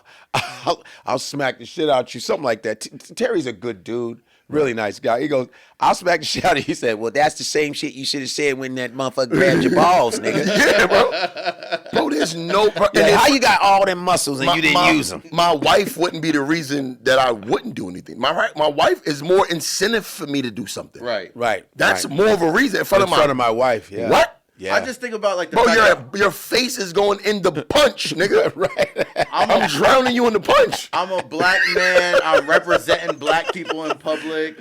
I'll smack the shit out you," something like that. Terry's a good dude, really nice guy. He goes, "I'll smack the shit out of you." He said, "Well, that's the same shit you should have said when that motherfucker grabbed your balls, nigga." Yeah, bro. Bro, there's no. And Yeah, then how you got all them muscles and you didn't use them? My wife wouldn't be the reason that I wouldn't do anything. My wife is more incentive for me to do something. Right. Right. That's right. more of a reason in front in front of my wife. Yeah. What? Yeah. I just think about like the Bro, fact that your face is going in the punch, nigga. right. I'm drowning you in the punch. I'm a black man. I'm representing black people in public.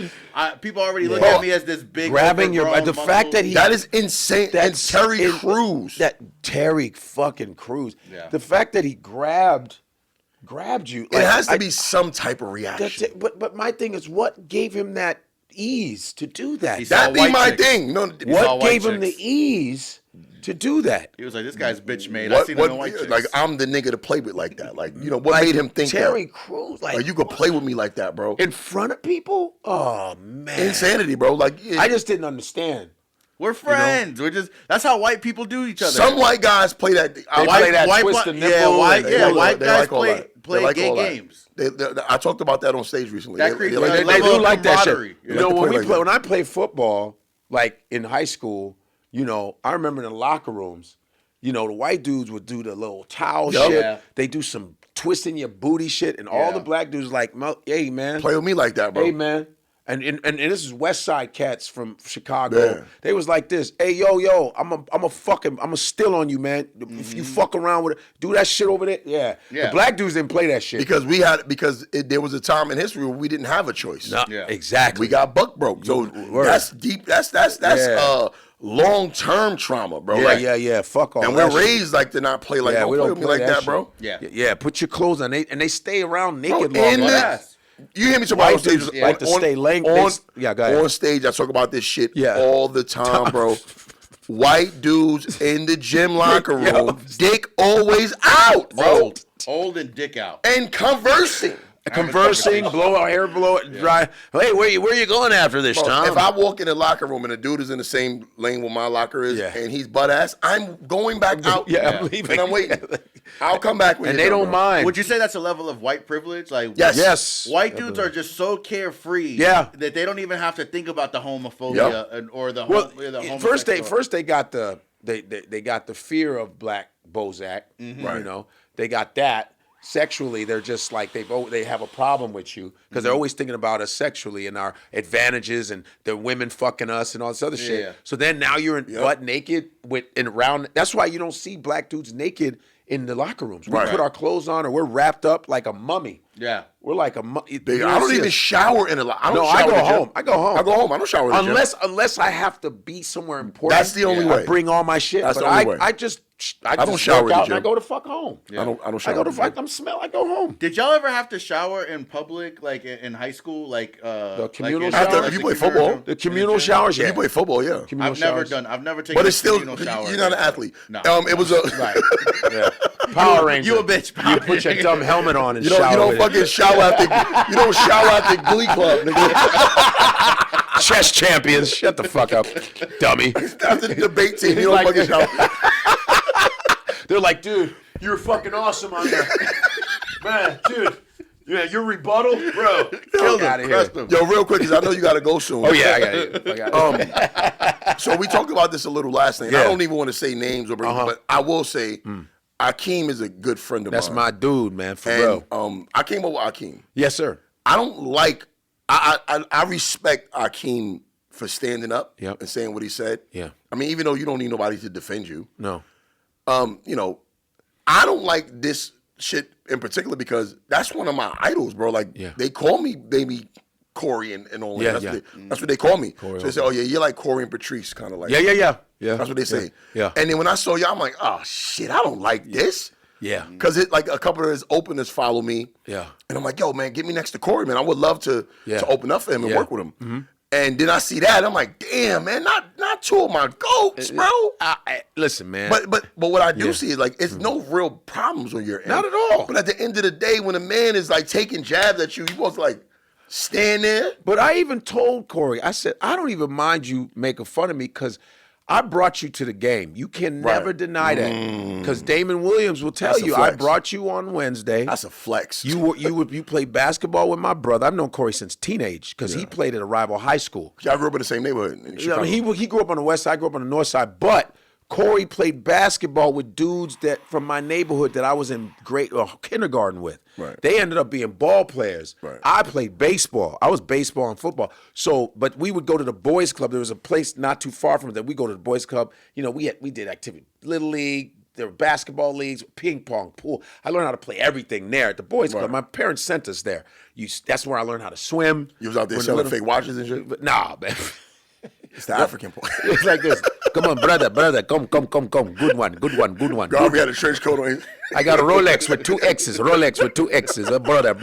People already look Bro, at me as this big grabbing your overgrown the muscle. fact that he That is insane. And Terry in- Crews. That Terry fucking Crews. Yeah. The fact that he grabbed you. It has to be some type of That's reaction. it. But my thing is, what gave him that ease to do that? He's That all be white my chicks. thing. No, all What white gave him the chicks. ease to do that? He was like, this guy's bitch made. I what, seen him in white chicks. like I'm the nigga to play with like that. Like, you know, what made him think Terry that? Crews, Like, you could play with me like that, bro. in front of people? Oh man, Insanity, bro. Like, I just didn't understand. We're friends. We're just that's how white people do each other. some white guys play that. They play that twist the yeah, nipple white, and- yeah, They white like guys all play that. They play like gay all that. games. I talked about that on stage recently. That creates like a that. level They do of like that shit. camaraderie. You They know, like to when play we like play, that. when I played football, like in high school, you know, I remember in the locker rooms, you know, the white dudes would do the little towel Yup. shit. Yeah. They do some twisting your booty shit, and all Yeah. the black dudes like, hey man, Play with me like that, bro. hey man. And this is West Side cats from Chicago. Yeah. They was like this. Hey yo, I'm a steal on you, man. If you fuck around with it, do that shit over there. Yeah. Yeah. The black dudes didn't play that shit. Because there was a time in history where we didn't have a choice. No, Yeah. exactly. We got buck broke. So Word. that's deep. That's Yeah. long-term trauma, bro. yeah, Like, yeah. Fuck all And that we're shit. raised like to not play like Yeah, don't we play don't with me play like that that, bro. shit. Yeah. Yeah. Put your clothes on. And they stay around Bro, naked long in enough. Yes. You hear me talk about on stage? like to stay late. Yeah, go ahead. On stage, I talk about this shit Yeah. all the time, bro. White dudes in the gym locker room, dick always out, bro. Old and dick out. And conversing. Blow our hair, blow it dry. Hey, where you going after this, Bro, Tom? if I walk in the locker room and the dude is in the same lane where my locker is, and he's butt ass, I'm going back out. I'm leaving. And I'm waiting. I'll come back when and you're they done, don't bro. mind. Would you say that's a level of white privilege? Like, Yes. white dudes are just so carefree that they don't even have to think about the homophobia or the first they got the they got the fear of black Bozak. Mm-hmm. You know, they got that. Sexually, they're just like they have a problem with you because they're always thinking about us sexually and our advantages and the women fucking us and all this other shit. So then now you're in butt naked around. That's why you don't see black dudes naked in the locker rooms. We put our clothes on or we're wrapped up like a mummy. Yeah. We're like a mummy. I don't even shower in a lot. I go home. I go home. I don't shower in the gym. Unless I have to be somewhere important. That's the only way. I bring all my shit. That's but the only way. I just don't shower work in the out gym. and I go to fuck home. I don't shower. I go to fuck. I go home. Did y'all ever have to shower in public, like in high school, like the communal like showers? If you play football, The communal showers. if you play football, yeah. I've never taken. But it's still communal shower. you're not an athlete. No. It was a Power Ranger. You a bitch. You put your dumb helmet on and you shower. don't with fucking it. shower after you don't shower after Glee Club, nigga. Chess champions. Shut the fuck up, dummy. After the debate team, you don't fucking shower. They're like, dude, you're fucking awesome on there. Man, dude. Yeah, your rebuttal, bro. Killed out him. of here. Crushed him. Yo, real quick, because I know you got to go soon. Oh yeah, I got it. So we talked about this a little last night. Yeah. I don't even want to say names or bring, but I will say, Akeem is a good friend of That's mine. my dude, man, for And real. I came over with Akeem. Yes, sir. I don't like. I respect Akeem for standing up and saying what he said. Yeah. I mean, even though you don't need nobody to defend you. No. You know, I don't like this shit in particular because that's one of my idols, bro. Like they call me baby Corey and all that. That's what they call me. Corey, so they say, oh yeah, you're like Corey and Patrice, kind of like. Yeah. That's what they say. Yeah. And then when I saw you, I'm like, oh shit, I don't like this. Yeah. Because it like a couple of his openers follow me. Yeah. And I'm like, yo, man, get me next to Corey, man. I would love to open up for him and work with him. Mm-hmm. And then I see that, I'm like, damn, man, not two of my goats, bro. Listen, man. But what I do see is like it's no real problems on your end. Not at all. But at the end of the day, when a man is like taking jabs at you, you supposed to like stand there. But I even told Corey, I said, I don't even mind you making fun of me because I brought you to the game. You can never deny that. Because Damon Williams will tell That's a you, I flex. brought you on Wednesday. That's a flex. You played basketball with my brother. I've known Corey since teenage because he played at a rival high school. Y'all grew up in the same neighborhood in Chicago. I mean, he grew up on the west side, I grew up on the north side, but Corey played basketball with dudes that from my neighborhood that I was in kindergarten with. Right. They ended up being ball players. Right. I played baseball. I was baseball and football. So, but we would go to the boys club. There was a place not too far from that. We go to the boys club. You know, we did activity, little league. There were basketball leagues, ping pong, pool. I learned how to play everything there at the boys club. My parents sent us there. That's where I learned how to swim. You was out there selling fake watches and shit? But nah, man. It's the African part. It's like this. Come on, brother, come. Good one. God, we had a trench coat on. I got a Rolex with two X's. Brother.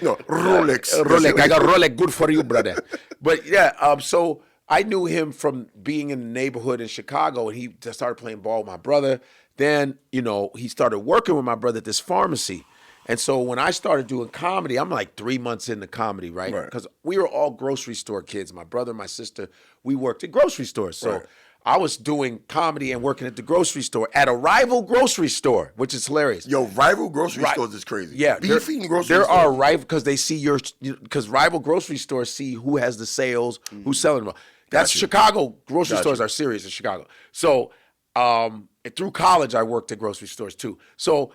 No, Rolex. Rolex. I got Rolex. Good for you, brother. But yeah, so I knew him from being in the neighborhood in Chicago, and he just started playing ball with my brother. Then, you know, he started working with my brother at this pharmacy. And so when I started doing comedy, I'm like 3 months into comedy, right? Because we were all grocery store kids. My brother and my sister, we worked at grocery stores. So I was doing comedy and working at the grocery store at a rival grocery store, which is hilarious. Yo, rival grocery stores is crazy. Yeah. Beefing grocery There stores. are rival, because they see because rival grocery stores see who has the sales, who's selling them. That's Chicago. Grocery stores are serious in Chicago. So through college, I worked at grocery stores too. So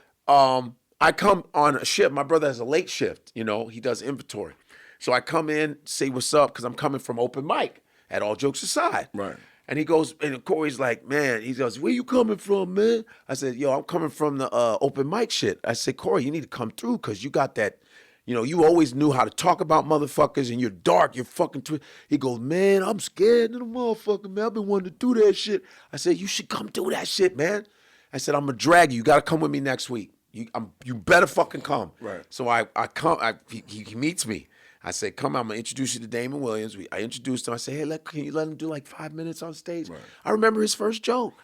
I come on a shift. My brother has a late shift. You know, he does inventory. So I come in, say what's up, because I'm coming from open mic, at All Jokes Aside. Right. And he goes, and Corey's like, man, he goes, where you coming from, man? I said, yo, I'm coming from the open mic shit. I said, Corey, you need to come through because you got that, you know, you always knew how to talk about motherfuckers and you're dark, you're fucking He goes, man, I'm scared of the motherfucker, man. I've been wanting to do that shit. I said, you should come do that shit, man. I said, I'm going to drag you. You got to come with me next week. You better fucking come. Right. So I come, he meets me. I said, come on, I'm going to introduce you to Damon Williams. I introduced him. I said, hey, can you let him do like 5 minutes on stage? Right. I remember his first joke.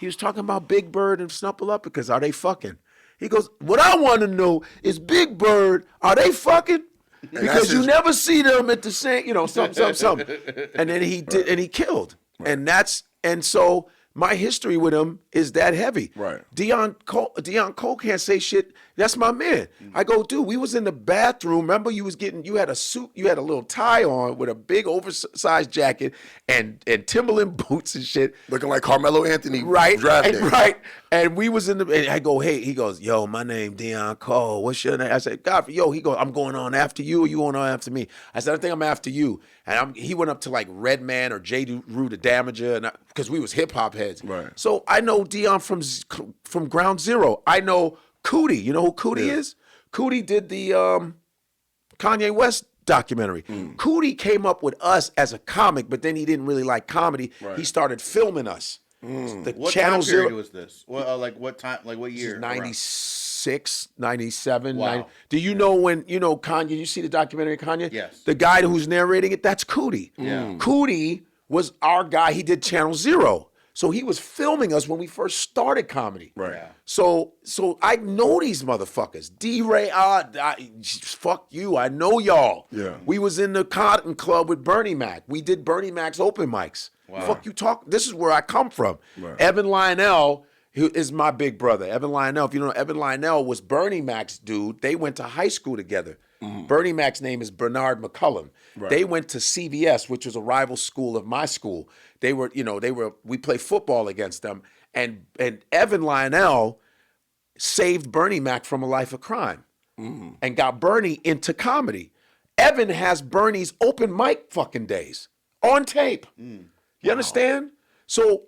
He was talking about Big Bird and Snuffleupagus. Are they fucking? He goes, what I want to know is Big Bird, are they fucking? Because you never see them at the same, something. And then he did, and he killed. Right. And so my history with him is that heavy. Right. Deion Cole can't say shit. That's my man. I go, dude, we was in the bathroom. Remember you had a suit, you had a little tie on with a big oversized jacket and Timberland boots and shit. Looking like Carmelo Anthony. Right. Draft day. Right. And we was in and I go, hey, he goes, yo, my name Deion Cole. What's your name? I said, Godfrey, he goes, I'm going on after you or you going on after me? I said, I think I'm after you. And he went up to like Redman or J. Rue the Damager because we was hip hop heads. Right. So I know Deion from ground zero. I know Cootie. You know who Cootie is? Cootie did the Kanye West documentary. Cootie came up with us as a comic, but then he didn't really like comedy. Right. He started filming us. What Channel time period was this? Well, what time? Like what year? 96, 97. Wow. 90. Do you know when, Kanye, you see the documentary of Kanye? Yes. The guy who's narrating it, that's Cootie. Yeah. Cootie was our guy. He did Channel Zero. So he was filming us when we first started comedy. Right. Yeah. So I know these motherfuckers. D-Ray, fuck you. I know y'all. Yeah. We was in the Cotton Club with Bernie Mac. We did Bernie Mac's open mics. Wow. Fuck you talk. This is where I come from. Right. Evan Lionel, who is my big brother. Evan Lionel, if you don't know, Evan Lionel was Bernie Mac's dude. They went to high school together. Bernie Mac's name is Bernard McCullum. Right. They went to CVS, which was a rival school of my school. We played football against them. And Evan Lionel saved Bernie Mac from a life of crime and got Bernie into comedy. Evan has Bernie's open mic fucking days on tape. You understand? So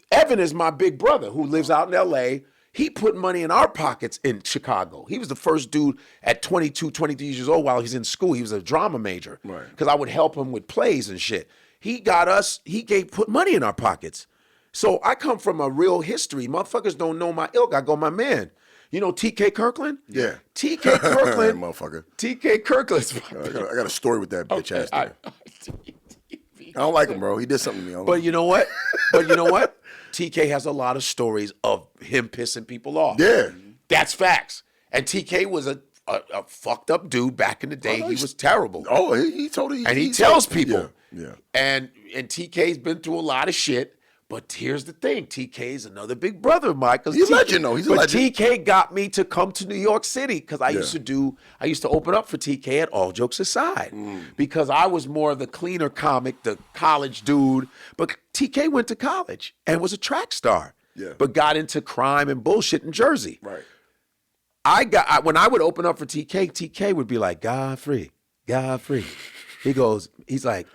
Evan is my big brother who lives out in LA. He put money in our pockets in Chicago. He was the first dude at 22, 23 years old while he's in school. He was a drama major. Right. Because I would help him with plays and shit. He put money in our pockets. So I come from a real history. Motherfuckers don't know my ilk. I go, my man. You know TK Kirkland? Yeah. TK Kirkland. Motherfucker. TK Kirkland. I got a story with that bitch ass. I don't like him, bro. He did something to me. But you know what? TK has a lot of stories of him pissing people off. Yeah. That's facts. And TK was a fucked up dude back in the day. He was terrible. Oh, he totally. And he tells people. Yeah. And TK's been through a lot of shit. But here's the thing. TK is another big brother of mine. He's a legend, though. He's a legend. TK got me to come to New York City because I used to open up for TK at All Jokes Aside because I was more of the cleaner comic, the college dude. But TK went to college and was a track star. Yeah. But got into crime and bullshit in Jersey. Right. When I would open up for TK would be like, Godfrey. He's like,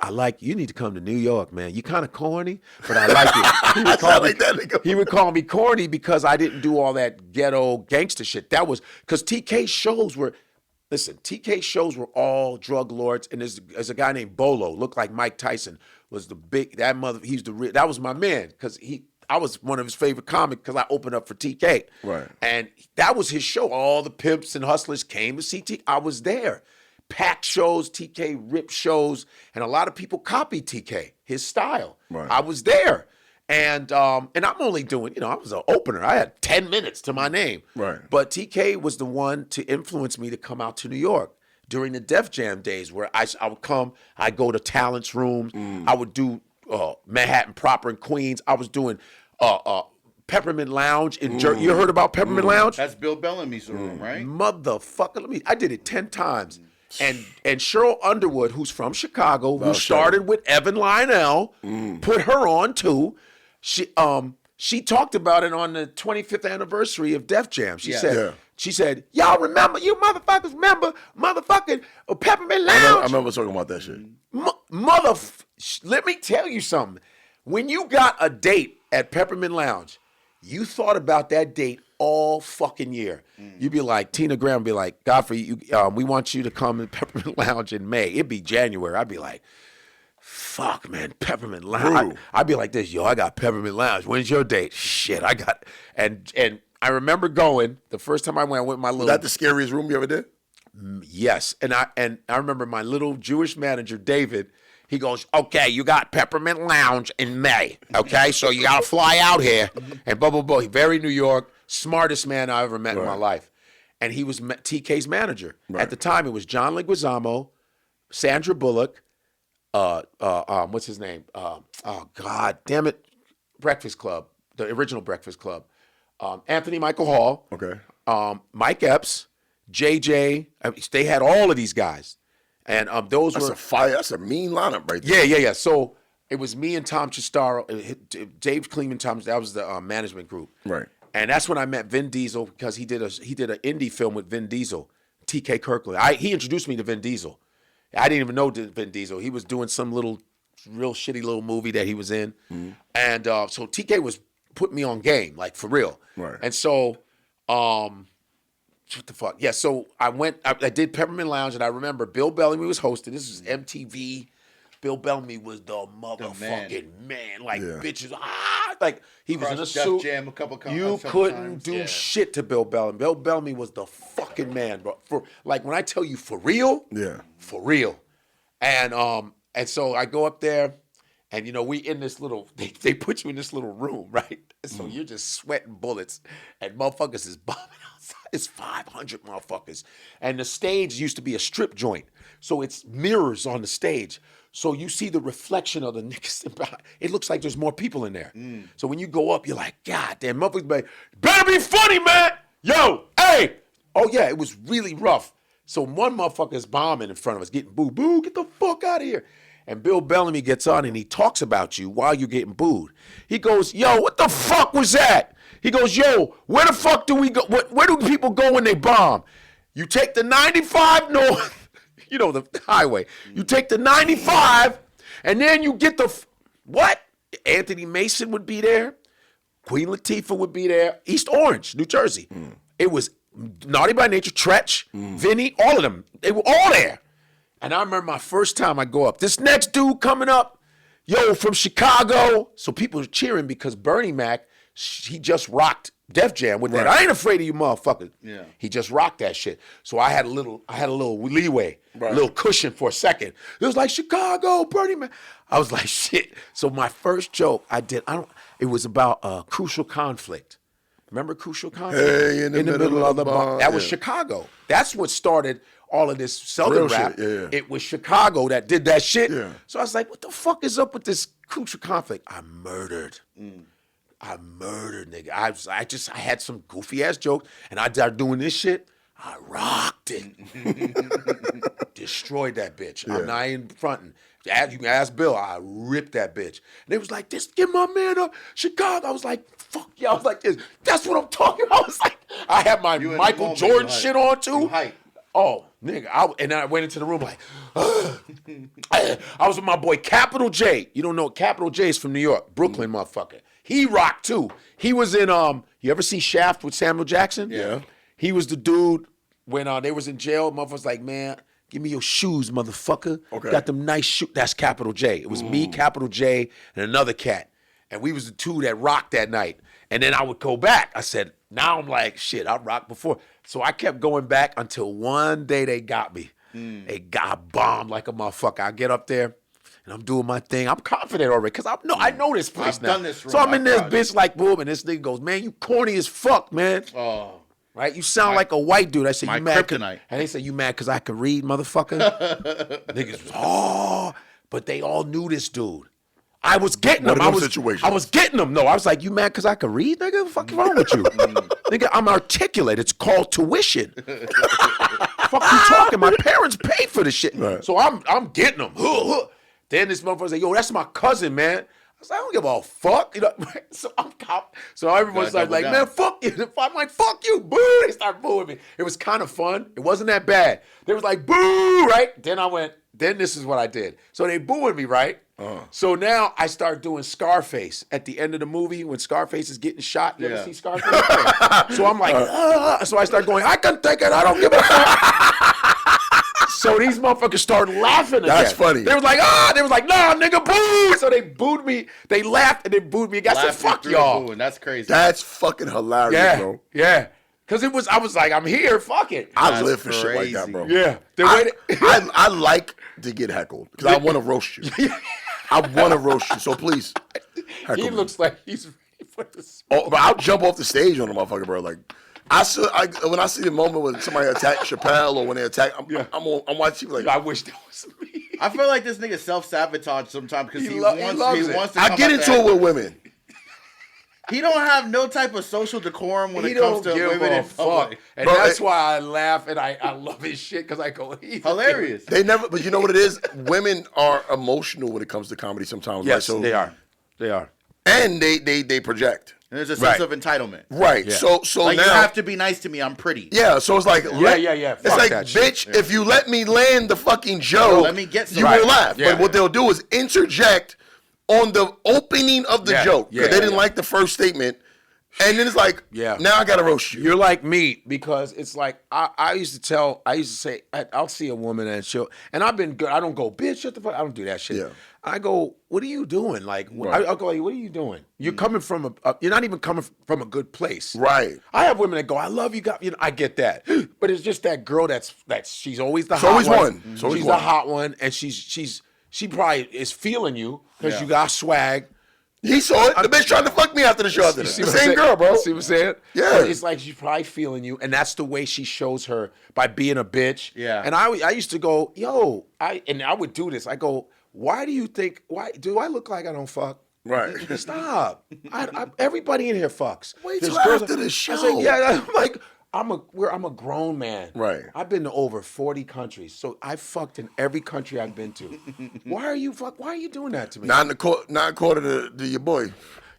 you need to come to New York, man. You kind of corny, but I like it. He would call me corny because I didn't do all that ghetto gangster shit. That was because TK's shows were all drug lords. And there's a guy named Bolo, looked like Mike Tyson, was that was my man because I was one of his favorite comics because I opened up for TK. Right. And that was his show. All the pimps and hustlers came to see TK. I was there. Pack shows, TK rip shows, and a lot of people copied TK, his style. Right. I was there. And I'm only doing, I was an opener. I had 10 minutes to my name. Right. But TK was the one to influence me to come out to New York during the Def Jam days where I would come, I'd go to talents rooms, I would do Manhattan Proper in Queens. I was doing Peppermint Lounge in Jersey. You heard about Peppermint Lounge? That's Bill Bellamy's room, right? Motherfucker, I did it 10 times. And Cheryl Underwood, who's from Chicago, who started with Evan Lionel, put her on too. She talked about it on the 25th anniversary of Def Jam. She said, y'all remember, you motherfuckers remember motherfucking Peppermint Lounge? I remember talking about that shit. Let me tell you something. When you got a date at Peppermint Lounge, you thought about that date all fucking year. You'd be like, Tina Graham would be like, Godfrey, we want you to come to Peppermint Lounge in May. It'd be January. I'd be like, fuck, man, Peppermint Lounge. I'd be like this, I got Peppermint Lounge. When's your date? Shit, I got, and I remember going, the first time I went with my little. Was that the scariest room you ever did? Yes, and I remember my little Jewish manager David. He goes, okay, you got Peppermint Lounge in May. Okay, so you gotta fly out here and blah blah blah. Very New York, smartest man I ever met in my life, and he was TK's manager at the time. It was John Leguizamo, Sandra Bullock, what's his name? Oh God, damn it, Breakfast Club, the original Breakfast Club. Anthony Michael Hall. Okay. Mike Epps, JJ. They had all of these guys. And those That's were a fire. That's a mean lineup right there. Yeah. So it was me and Tom Chistaro, Dave Kleeman, that was the management group. Right. And that's when I met Vin Diesel because he did an indie film with Vin Diesel, TK Kirkland. He introduced me to Vin Diesel. I didn't even know Vin Diesel. He was doing some real shitty little movie that he was in. Mm-hmm. And so TK was putting me on game, like for real. Right. And so what the fuck? Yeah, so I did Peppermint Lounge, and I remember Bill Bellamy was hosting. This was MTV. Bill Bellamy was the motherfucking man. Like, bitches, like, he was in a suit. Jam, you couldn't do shit to Bill Bellamy. Bill Bellamy was the fucking man, bro. For, like, when I tell you for real, for real. And so I go up there, and, you know, we in this little, they put you in this little room, right? So you're just sweating bullets, and motherfuckers is bombing outside. It's 500 motherfuckers. And the stage used to be a strip joint. So it's mirrors on the stage. So you see the reflection of the niggas. It looks like there's more people in there. So when you go up, you're like, God damn, motherfuckers better be funny, man. Yo, hey. Oh, yeah, it was really rough. So one motherfucker's bombing in front of us, getting booed. Boo, get the fuck out of here. And Bill Bellamy gets on and he talks about you while you're getting booed. He goes, yo, what the fuck was that? He goes, yo, where the fuck do we go? Where do people go when they bomb? You take the 95 north, you know, the highway. You take the 95 and then you get the, what? Anthony Mason would be there. Queen Latifah would be there. East Orange, New Jersey. It was Naughty by Nature, Tretch, Vinny, all of them. They were all there. And I remember my first time I go up. This next dude coming up, yo, from Chicago. So people are cheering because Bernie Mac, he just rocked Def Jam with that. I ain't afraid of you motherfuckers. Yeah. He just rocked that shit. So I had a little leeway, a little cushion for a second. It was like Chicago, Bernie Mac. I was like, shit. So my first joke it was about Crucial Conflict. Remember Crucial Conflict? Hey, in the middle of the bomb. That was Chicago. That's what started all of this Southern rap. Shit, It was Chicago that did that shit. Yeah. So I was like, what the fuck is up with this Crucial Conflict? I murdered, nigga. I had some goofy ass jokes, and I started doing this shit. I rocked it. Destroyed that bitch. I'm not even fronting. You can ask Bill, I ripped that bitch. And they was like, just give my man up. Chicago. I was like, fuck yeah. I was like, that's what I'm talking about. I was like, I had my Michael Jordan shit on too. Oh, nigga. And I went into the room like, I was with my boy Capital J. You don't know, Capital J is from New York, Brooklyn motherfucker. He rocked too. He was in, you ever see Shaft with Samuel Jackson? Yeah. He was the dude when they was in jail. Motherfuckers like, man, give me your shoes, motherfucker. Okay. Got them nice shoes. That's Capital J. It was me, Capital J, and another cat. And we was the two that rocked that night. And then I would go back. I said, now I'm like, shit, I rocked before. So I kept going back until one day they got me. They got bombed like a motherfucker. I get up there and I'm doing my thing. I'm confident already because I know this place I've now. done this so I'm in this bitch like boom, and this nigga goes, man, you corny as fuck, man. Oh. Right? You sound like a white dude. I said, you mad? Kryptonite. And they said, you mad because I could read, motherfucker? Niggas was, but they all knew this dude. I was getting them. I was getting them. No, I was like, you mad because I could read, nigga? What the fuck is wrong with you? Nigga, I'm articulate. It's called tuition. Fuck you talking? My parents paid for this shit. Right. So I'm getting them. Then this motherfucker said, yo, that's my cousin, man. I was like, I don't give a fuck. You know? So everyone's like, man, fuck you. I'm like, fuck you. Boo. They start booing me. It was kind of fun. It wasn't that bad. They was like, boo, right? Then this is what I did. So they booing me, right? So now I start doing Scarface at the end of the movie when Scarface is getting shot. You ever see Scarface? So I'm like, so I start going, I can take it. I don't give a fuck. So these motherfuckers started laughing again. That's funny. They was like, nah, nigga, boo. So they booed me. They laughed and they booed me. I said, fuck y'all. And that's crazy. That's fucking hilarious, bro. Yeah. Because I was like, I'm here, fuck it. I live for shit like that, bro. Yeah. I like to get heckled because I want to roast you. I want to roast you, so please. Heckle He me. looks like he's ready for this. Oh, but I'll jump off the stage on the motherfucker, bro. Like, when I see the moment when somebody attack Chappelle or when they attack, I'm watching like, I wish that was me. I feel like this nigga self-sabotage sometimes because he loves wants to I come get out into the it with women. He don't have no type of social decorum when He it comes don't to give women a in public. fuck. And Bro, that's why I laugh and I love his shit because I go, he's Hilarious. They never, but you know what it is? Women are emotional when it comes to comedy sometimes. Yes, right? So, they are. They are. And they project. And there's a sense of entitlement. Right. Yeah. So Like, now you have to be nice to me. I'm pretty. yeah, so it's like Yeah. It's Fuck like, that shit. bitch, if you let me land the fucking joke, Let me get you some. will laugh. Yeah. But what they'll do is interject on the opening of the joke because they didn't like the first statement, and then it's like, now I gotta roast you. You're like me because it's like I used to say I'll see a woman and I've been good. I don't go, bitch, shut the fuck. I don't do that shit. Yeah. I go, what are you doing? Like I'll go, like, what are you doing? You're coming from you're not even coming from a good place. Right. I have women that go, I love you, I get that, but it's just that girl that's she's always the It's hot always one. one. It's always She's one. the hot one, and she probably is feeling you because you got swag. He saw it. The bitch tried to fuck me after the show. After this. See The what I'm same saying? girl, bro. See what I'm saying? Yeah. But it's like she's probably feeling you, and that's the way she shows her by being a bitch. Yeah. And I used to go, yo, I would do this. I go, why do I look like I don't fuck? Right. Stop. Everybody in here fucks. Wait There's till girls- after the I show. say, yeah, I'm like, I'm a grown man. Right. I've been to over 40 countries, so I fucked in every country I've been to. Why are you doing that to me? Not according to your boy.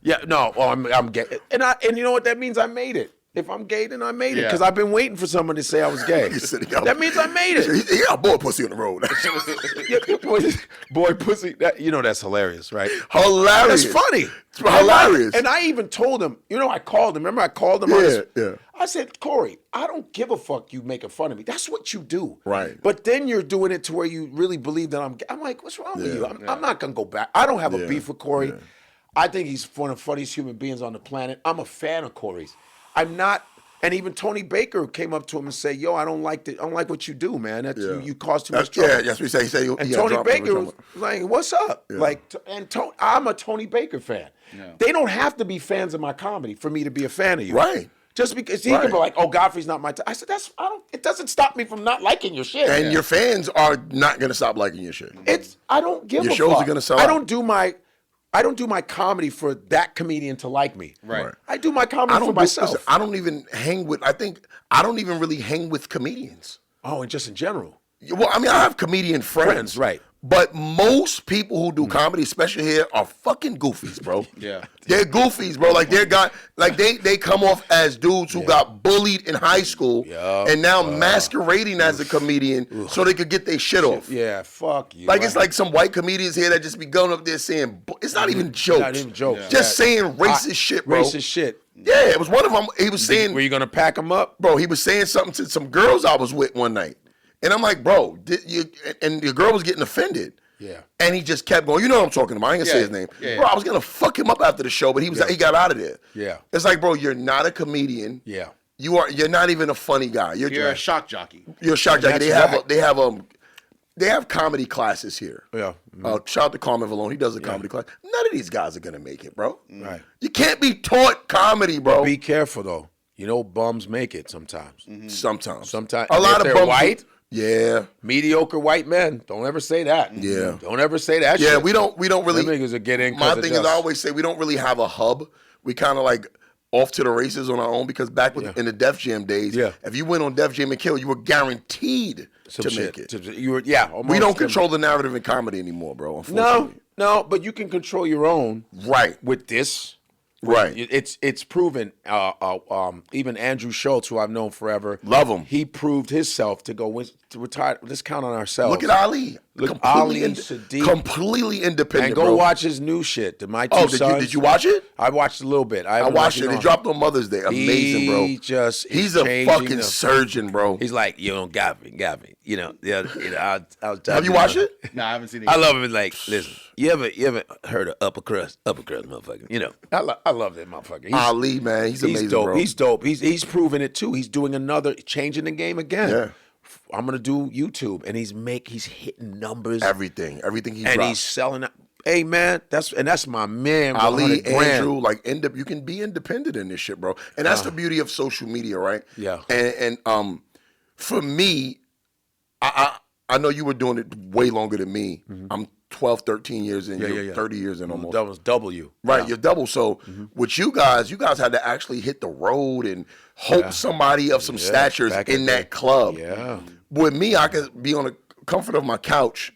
Yeah, no, well, I'm gay, and you know what that means? I made it. If I'm gay, then I made it Yeah. because I've been waiting for someone to say I was gay. That means I made it. He got boy pussy on the road. boy, pussy. That's hilarious, right? Hilarious. That's funny. It's hilarious. And I even told him. I called him. Remember, I called him on his. Yeah. I said, Corey, I don't give a fuck you making fun of me. That's what you do. Right. But then you're doing it to where you really believe that I'm gay. I'm like, what's wrong with you? I'm not going to go back. I don't have a beef with Corey. Yeah. I think he's one of the funniest human beings on the planet. I'm a fan of Corey's. I'm not. And even Tony Baker came up to him and said, yo, I don't like what you do, man. You cause too much trouble. Yeah, that's what he said. And Tony Baker was like, what's up? Yeah. I'm a Tony Baker fan. Yeah. They don't have to be fans of my comedy for me to be a fan of you. Right. Just because he could be like, oh, Godfrey's not my type. I said, it doesn't stop me from not liking your shit. And your fans are not gonna stop liking your shit. I don't give a fuck. Your shows are gonna sell out. I don't do my comedy for that comedian to like me. Right. I do my comedy for myself. Listen, I don't even I don't even really hang with comedians. Oh, and just in general. Well, I mean, I have comedian friends. Right. But most people who do comedy, especially here, are fucking goofies, bro. Yeah. They're goofies, bro. Like they come off as dudes who got bullied in high school and now masquerading as a comedian so they could get their shit off. Yeah, fuck you. Like it's like some white comedians here that just be going up there saying it's not even jokes. Not even jokes. Just saying racist shit, bro. Racist shit. Yeah, it was one of them. He was saying, were you gonna pack them up? Bro, he was saying something to some girls I was with one night. And I'm like, bro, and the girl was getting offended. Yeah. And he just kept going. You know what I'm talking about. I ain't gonna say his name. Yeah, bro, I was gonna fuck him up after the show, but he got out of there. Yeah. It's like, bro, you're not a comedian. Yeah. You're not even a funny guy. You're a shock jockey. You're a shock jockey. They have comedy classes here. Yeah. Shout out to Carmen Valone. He does a comedy class. None of these guys are gonna make it, bro. Right. You can't be taught comedy, bro. But be careful though. You know, bums make it sometimes. Mm-hmm. Sometimes. A lot of bums white. Yeah. Mediocre white men. Don't ever say that. Yeah. Don't ever say that shit. Yeah, we don't really. Them niggas are getting. My thing is, I always say we don't really have a hub. We kind of like off to the races on our own because back in the Def Jam days, if you went on Def Jam and Kill, you were guaranteed to make it. We don't control the narrative in comedy anymore, bro. Unfortunately. No, but you can control your own. Right. With this. Right. It's proven. Even Andrew Schultz, who I've known forever, love him. He proved himself to go to retire. Let's count on ourselves. Look at Ali. Look, Ali, Sadiq. Completely independent, And go bro. watch his new shit. My Two Sons. Did you watch it? I watched a little bit. I watched it. It dropped on Mother's Day. Amazing, bro. He's a fucking surgeon, bro. He's like, got me. You know, Have you watched it? No, I haven't seen it. I love him. Like, listen, you ever heard of upper crust, motherfucker? You know, I love that motherfucker. Ali, man, he's amazing, dope. bro. He's dope. He's proven it too. He's doing changing the game again. Yeah. I'm gonna do YouTube, and he's hitting numbers. Everything he and drops. he's selling. Hey man, that's my man. Ali, 100 grand. Andrew, like you can be independent in this shit, bro. And that's the beauty of social media, right? Yeah. And for me, I know you were doing it way longer than me. I'm 12, 13 years in. You're 30 years in almost. That was double you. Right, you're double. So with you guys had to actually hit the road and hope somebody of some statures in that club. Yeah. With me, I could be on the comfort of my couch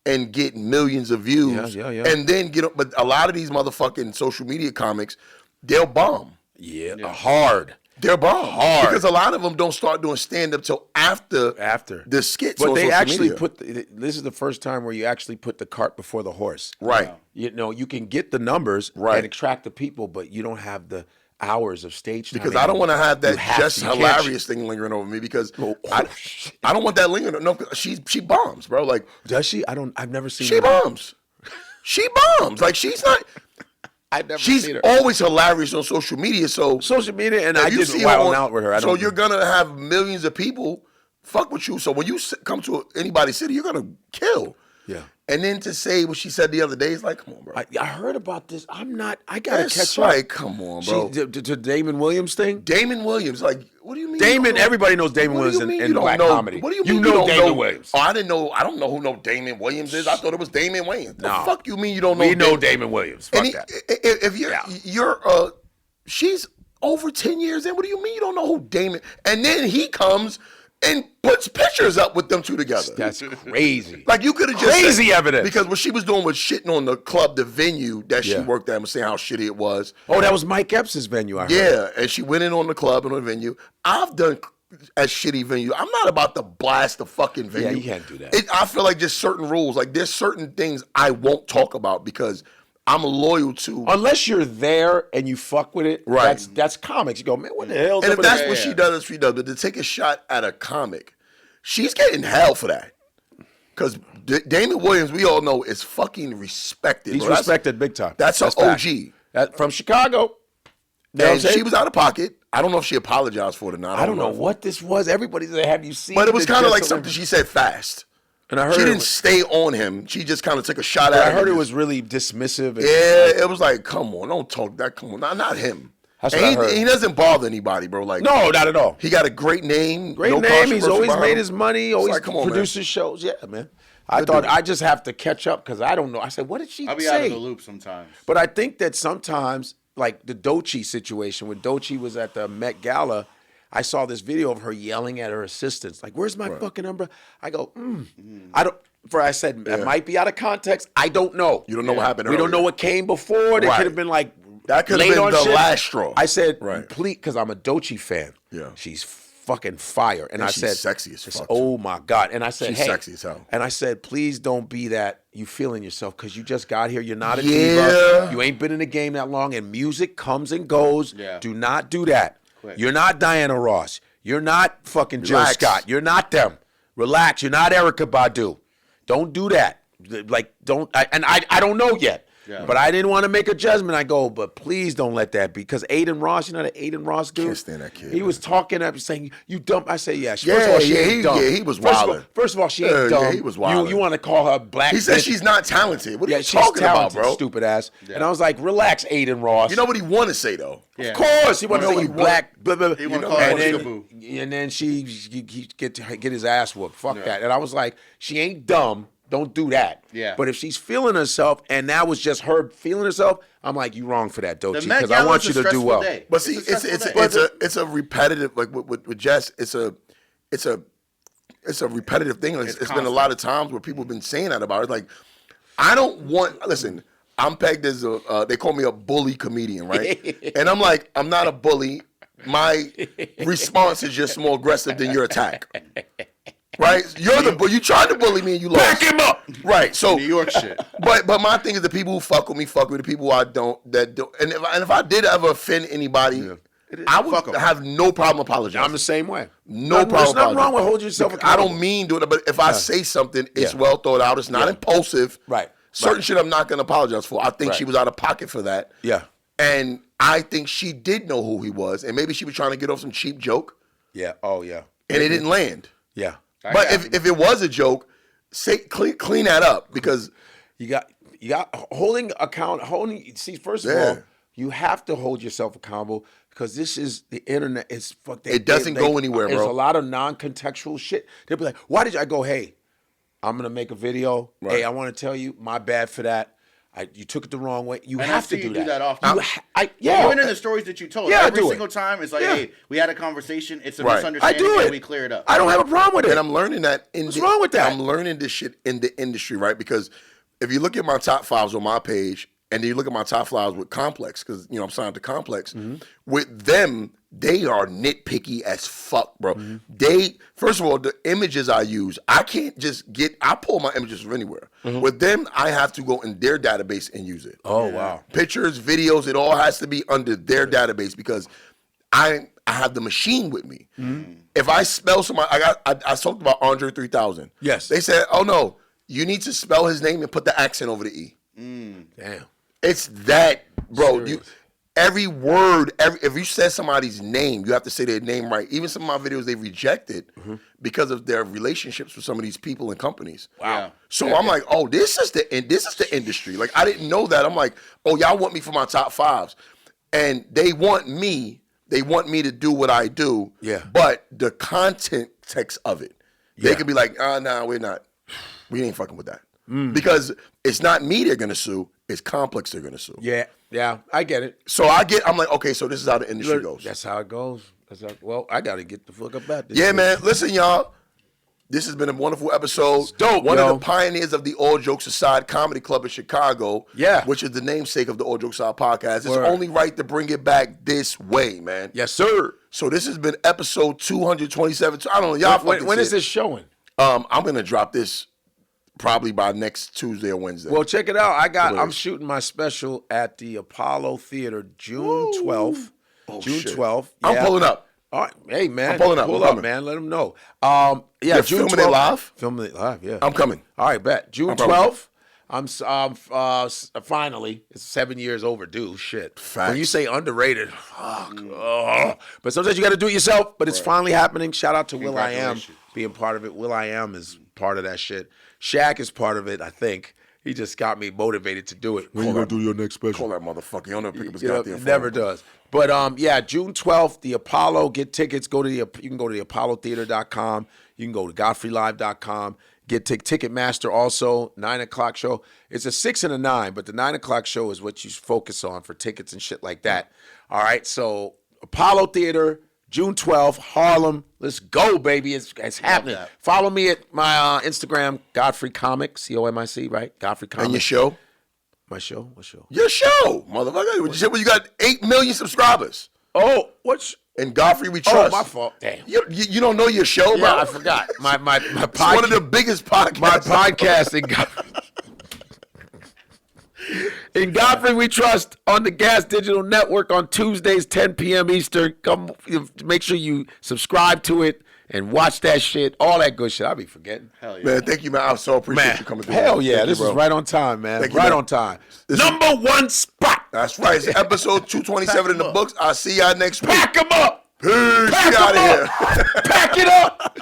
and get millions of views. Yeah. And then but a lot of these motherfucking social media comics, they'll bomb. Yeah. Hard. They're bomb. Hard. Because a lot of them don't start doing stand-up till after the skits. But on they social actually media. this is the first time where you actually put the cart before the horse. Right. You know, you can get the numbers Right. and attract the people, but you don't have the hours of stage time. Because I don't want to have that just you can't- hilarious thing lingering over me because I don't want that lingering. No, she bombs, bro. Like, Does she? I've never seen she her. bombs. She bombs. Like, she's not. I've never She's seen her. always hilarious on social media. So Social media, and if I you did see wild her out with her. I so don't, you're gonna have millions of people fuck with you. So when you come to anybody's city, you're gonna kill. Yeah. And then to say what she said the other day is like, come on, bro. I heard about this. I gotta It's catch like, up. come on, bro. To Damon Williams thing. Damon Williams, like, what do you mean? you Damon, don't know? everybody knows Damon What do Williams you mean in you don't black know? comedy. What do you You mean know don't Damon know? Williams. Oh, I didn't know. I don't know who Damon Williams is. I thought it was Damon Williams. The No. fuck you mean you don't know? We know Damon Williams. Fuck And that. if you're she's over 10 years in. What do you mean you don't know who Damon? And then he comes and puts pictures up with them two together. That's crazy. Like you could have just Crazy said, evidence. because what she was doing was shitting on the club, the venue that she Yeah. worked at, and was saying how shitty it was. Oh, that was Mike Epps' venue. I heard. Yeah, and she went in on the club and on the venue. I've done a shitty venue. I'm not about to blast the fucking venue. Yeah, you can't do that. I feel like just certain rules. Like there's certain things I won't talk about because I'm loyal to. Unless you're there and you fuck with it, Right. That's comics. You go, man, what the hell? And if that's what she does, she does. But to take a shot at a comic, she's getting hell for that. Because Damon Williams, we all know, is fucking respected. He's bro. That's- respected big time. That's an fact. OG. From Chicago. You know what I'm And saying? she was out of pocket. I don't know if she apologized for it or not. I don't know what this was. Everybody said, have you seen But it was the kind of like gentleman? something she said fast. And I heard She it didn't was- stay on him. She just kind of took a shot I at him. heard it and was really dismissive. And Yeah, it was like, come on, don't talk that. Come on, not him. That's And what I heard. he doesn't bother anybody, bro. Like, No, not at all. he got a great name. Great no name. He's controversy always behind made him. his money. It's Always like, come on, man. produces shows. Yeah, man. I Good thought dude. I just have to catch up because I don't know. I said, what did she I'll be say? out of the loop sometimes. But I think that sometimes, like the Doechii situation, when Doechii was at the Met Gala, I saw this video of her yelling at her assistants, like, "Where's my fucking umbrella?" I go, I don't. For I said that might be out of context. I don't know. You don't know what happened. We don't know earlier. what came before. They Right. could have been like That could have late been on the shit. last straw. I said, Right. please, because I'm a Doechii fan. Yeah. She's fucking fire. And I she's said, sexy as I said, fuck, oh my God. And I said, She's hey. sexy as hell. And I said, please don't be that you feeling yourself because you just got here. You're not a Yeah. diva. You ain't been in the game that long. And music comes and goes. Yeah. Do not do that. Quick. You're not Diana Ross. You're not fucking Jill Relax. Scott. You're not them. Relax. You're not Erykah Badu. Don't do that. Like, don't. I don't know yet. Yeah. But I didn't want to make a judgment. I go, but please don't let that be. Because Aiden Ross, you know that Aiden Ross dude? Can't stand that kid, He man. was talking up saying, you dumb. I say, yeah. First Yeah, of all, she yeah, ain't he- dumb. yeah, he was First of all- wildin'. First of all, she Yeah, ain't yeah, dumb. he was wildin'. You want to call her black He said bitch. she's not talented. What are Yeah, you she's talking talented, about, bro? stupid ass. And I was like, relax, Aiden Ross. You know what he want to say though? Yeah. Of course, he wanted to You say know you what he black. Blah, blah, He blah. wanna call her and Peekaboo. then he get his ass whooped. Fuck that. And I was like, she ain't dumb. Don't do that. Yeah. But if she's feeling herself, and that was just her feeling herself, I'm like, you wrong for that, Doechii, Met because I want you Gala's a to do stressful well. day. But see, It's a it's stressful day. it's a repetitive, like with Jess, it's a repetitive thing. It's been a lot of times where people have been saying that about it. Like, I don't want. Listen, I'm pegged as they call me a bully comedian, right? And I'm like, I'm not a bully. My response is just more aggressive than your attack. Right? You're you tried to bully me and you lost. Back him up. Right. So New York shit. But my thing is the people who fuck with me, the people who I don't, that don't. And if I did ever offend anybody, I would have no problem apologizing. I'm the same way. No problem. There's nothing wrong with holding yourself accountable. I don't mean doing it, but if I say something, it's well thought out. It's not impulsive. Right. Certain shit I'm not going to apologize for. I think she was out of pocket for that. Yeah. And I think she did know who he was, and maybe she was trying to get off some cheap joke. Yeah. Oh, yeah. And it didn't land. Yeah. But if it was a joke, clean that up, because you got see, first of all, you have to hold yourself accountable, because this is the internet. It's it doesn't go anywhere, bro. There's a lot of non-contextual shit. They'll be like, why did I go, hey, I'm gonna make a video. Right. Hey, I want to tell you, my bad for that. You took it the wrong way. You have to do that often. Even in the stories that you told, every single time it's like, hey, we had a conversation. It's a misunderstanding. And we clear it up. I don't have a problem with it. And I'm learning that. What's wrong with that? I'm learning this shit in the industry, right? Because if you look at my top fives on my page, and then you look at my top fives with Complex, because I'm signed to Complex. Mm-hmm. With them, they are nitpicky as fuck, bro. Mm-hmm. First of all, the images I use, I can't just I pull my images from anywhere. Mm-hmm. With them, I have to go in their database and use it. Oh, wow. Pictures, videos, it all has to be under their database, because I have the machine with me. Mm-hmm. If I spell somebody, I talked about Andre 3000. Yes. They said, oh no, you need to spell his name and put the accent over the E. Damn. It's that, bro. Every word, if you said somebody's name, you have to say their name right. Even some of my videos, they rejected because of their relationships with some of these people and companies. Wow. So I'm like, oh, this is the industry. Like, I didn't know that. I'm like, oh, y'all want me for my top fives, and they want me to do what I do. Yeah. But the context of it, they could be like, nah, we're not. We ain't fucking with that. Because it's not me they're gonna sue, it's Complex they're gonna sue. Yeah, I get it. So I'm like, okay, so this is how the industry goes. That's how it goes. Well, I gotta get the fuck up out this. Yeah, man. Listen, y'all. This has been a wonderful episode. It's dope, One of the pioneers of the All Jokes Aside Comedy Club in Chicago. Yeah. Which is the namesake of the All Jokes Aside podcast. It's only right to bring it back this way, man. Yes, sir. So this has been episode 227. I don't know, y'all. When is this showing? I'm gonna drop this probably by next Tuesday or Wednesday. Well, check it out. I'm shooting my special at the Apollo Theater June 12th. June 12th. Yeah. I'm pulling up. All right. Hey, man. I'm pulling up. Pull up, man. Let them know. You're June filming 12th. it live? Filming it live, yeah. I'm coming. All right, bet. June 12th. Finally, it's 7 years overdue. Shit. Facts. When you say underrated, fuck. But sometimes you got to do it yourself. But it's finally happening. Shout out to Will I Am being part of it. Will I Am is part of that shit. Shaq is part of it, I think. He just got me motivated to do it. When you gonna do your next special? Call that motherfucker. You don't know pick up his goddamn phone. Never does. But June 12th, the Apollo. Get tickets. You can go to the ApolloTheater.com. You can go to GodfreyLive.com. Get Ticketmaster also. 9:00 show. It's a 6 and a 9, but the 9:00 show is what you focus on for tickets and shit like that. All right. So Apollo Theater. June 12th, Harlem. Let's go, baby. It's happening. Follow me at my Instagram, Godfrey Comic, COMIC, right? Godfrey Comic. And your show? My show? What show? Your show, motherfucker. You got 8 million subscribers. Oh, what's... And Godfrey We Trust. Oh, my fault. Damn. You don't know your show, bro? Yeah, I forgot. My podcast. It's one of the biggest podcasts. My podcast in Godfrey We Trust on the Gas Digital Network on Tuesdays, 10 p.m. Eastern. Come, make sure you subscribe to it and watch that shit. All that good shit. I be forgetting. Hell yeah. Man, thank you, man. I so appreciate you coming through. Hell yeah. This is right on time, man. Thank you, right man. on time. Number one spot. That's right. It's episode 227 in the books. I'll see y'all next week. Pack them up. Peace. Pack Get out of here. Pack it up.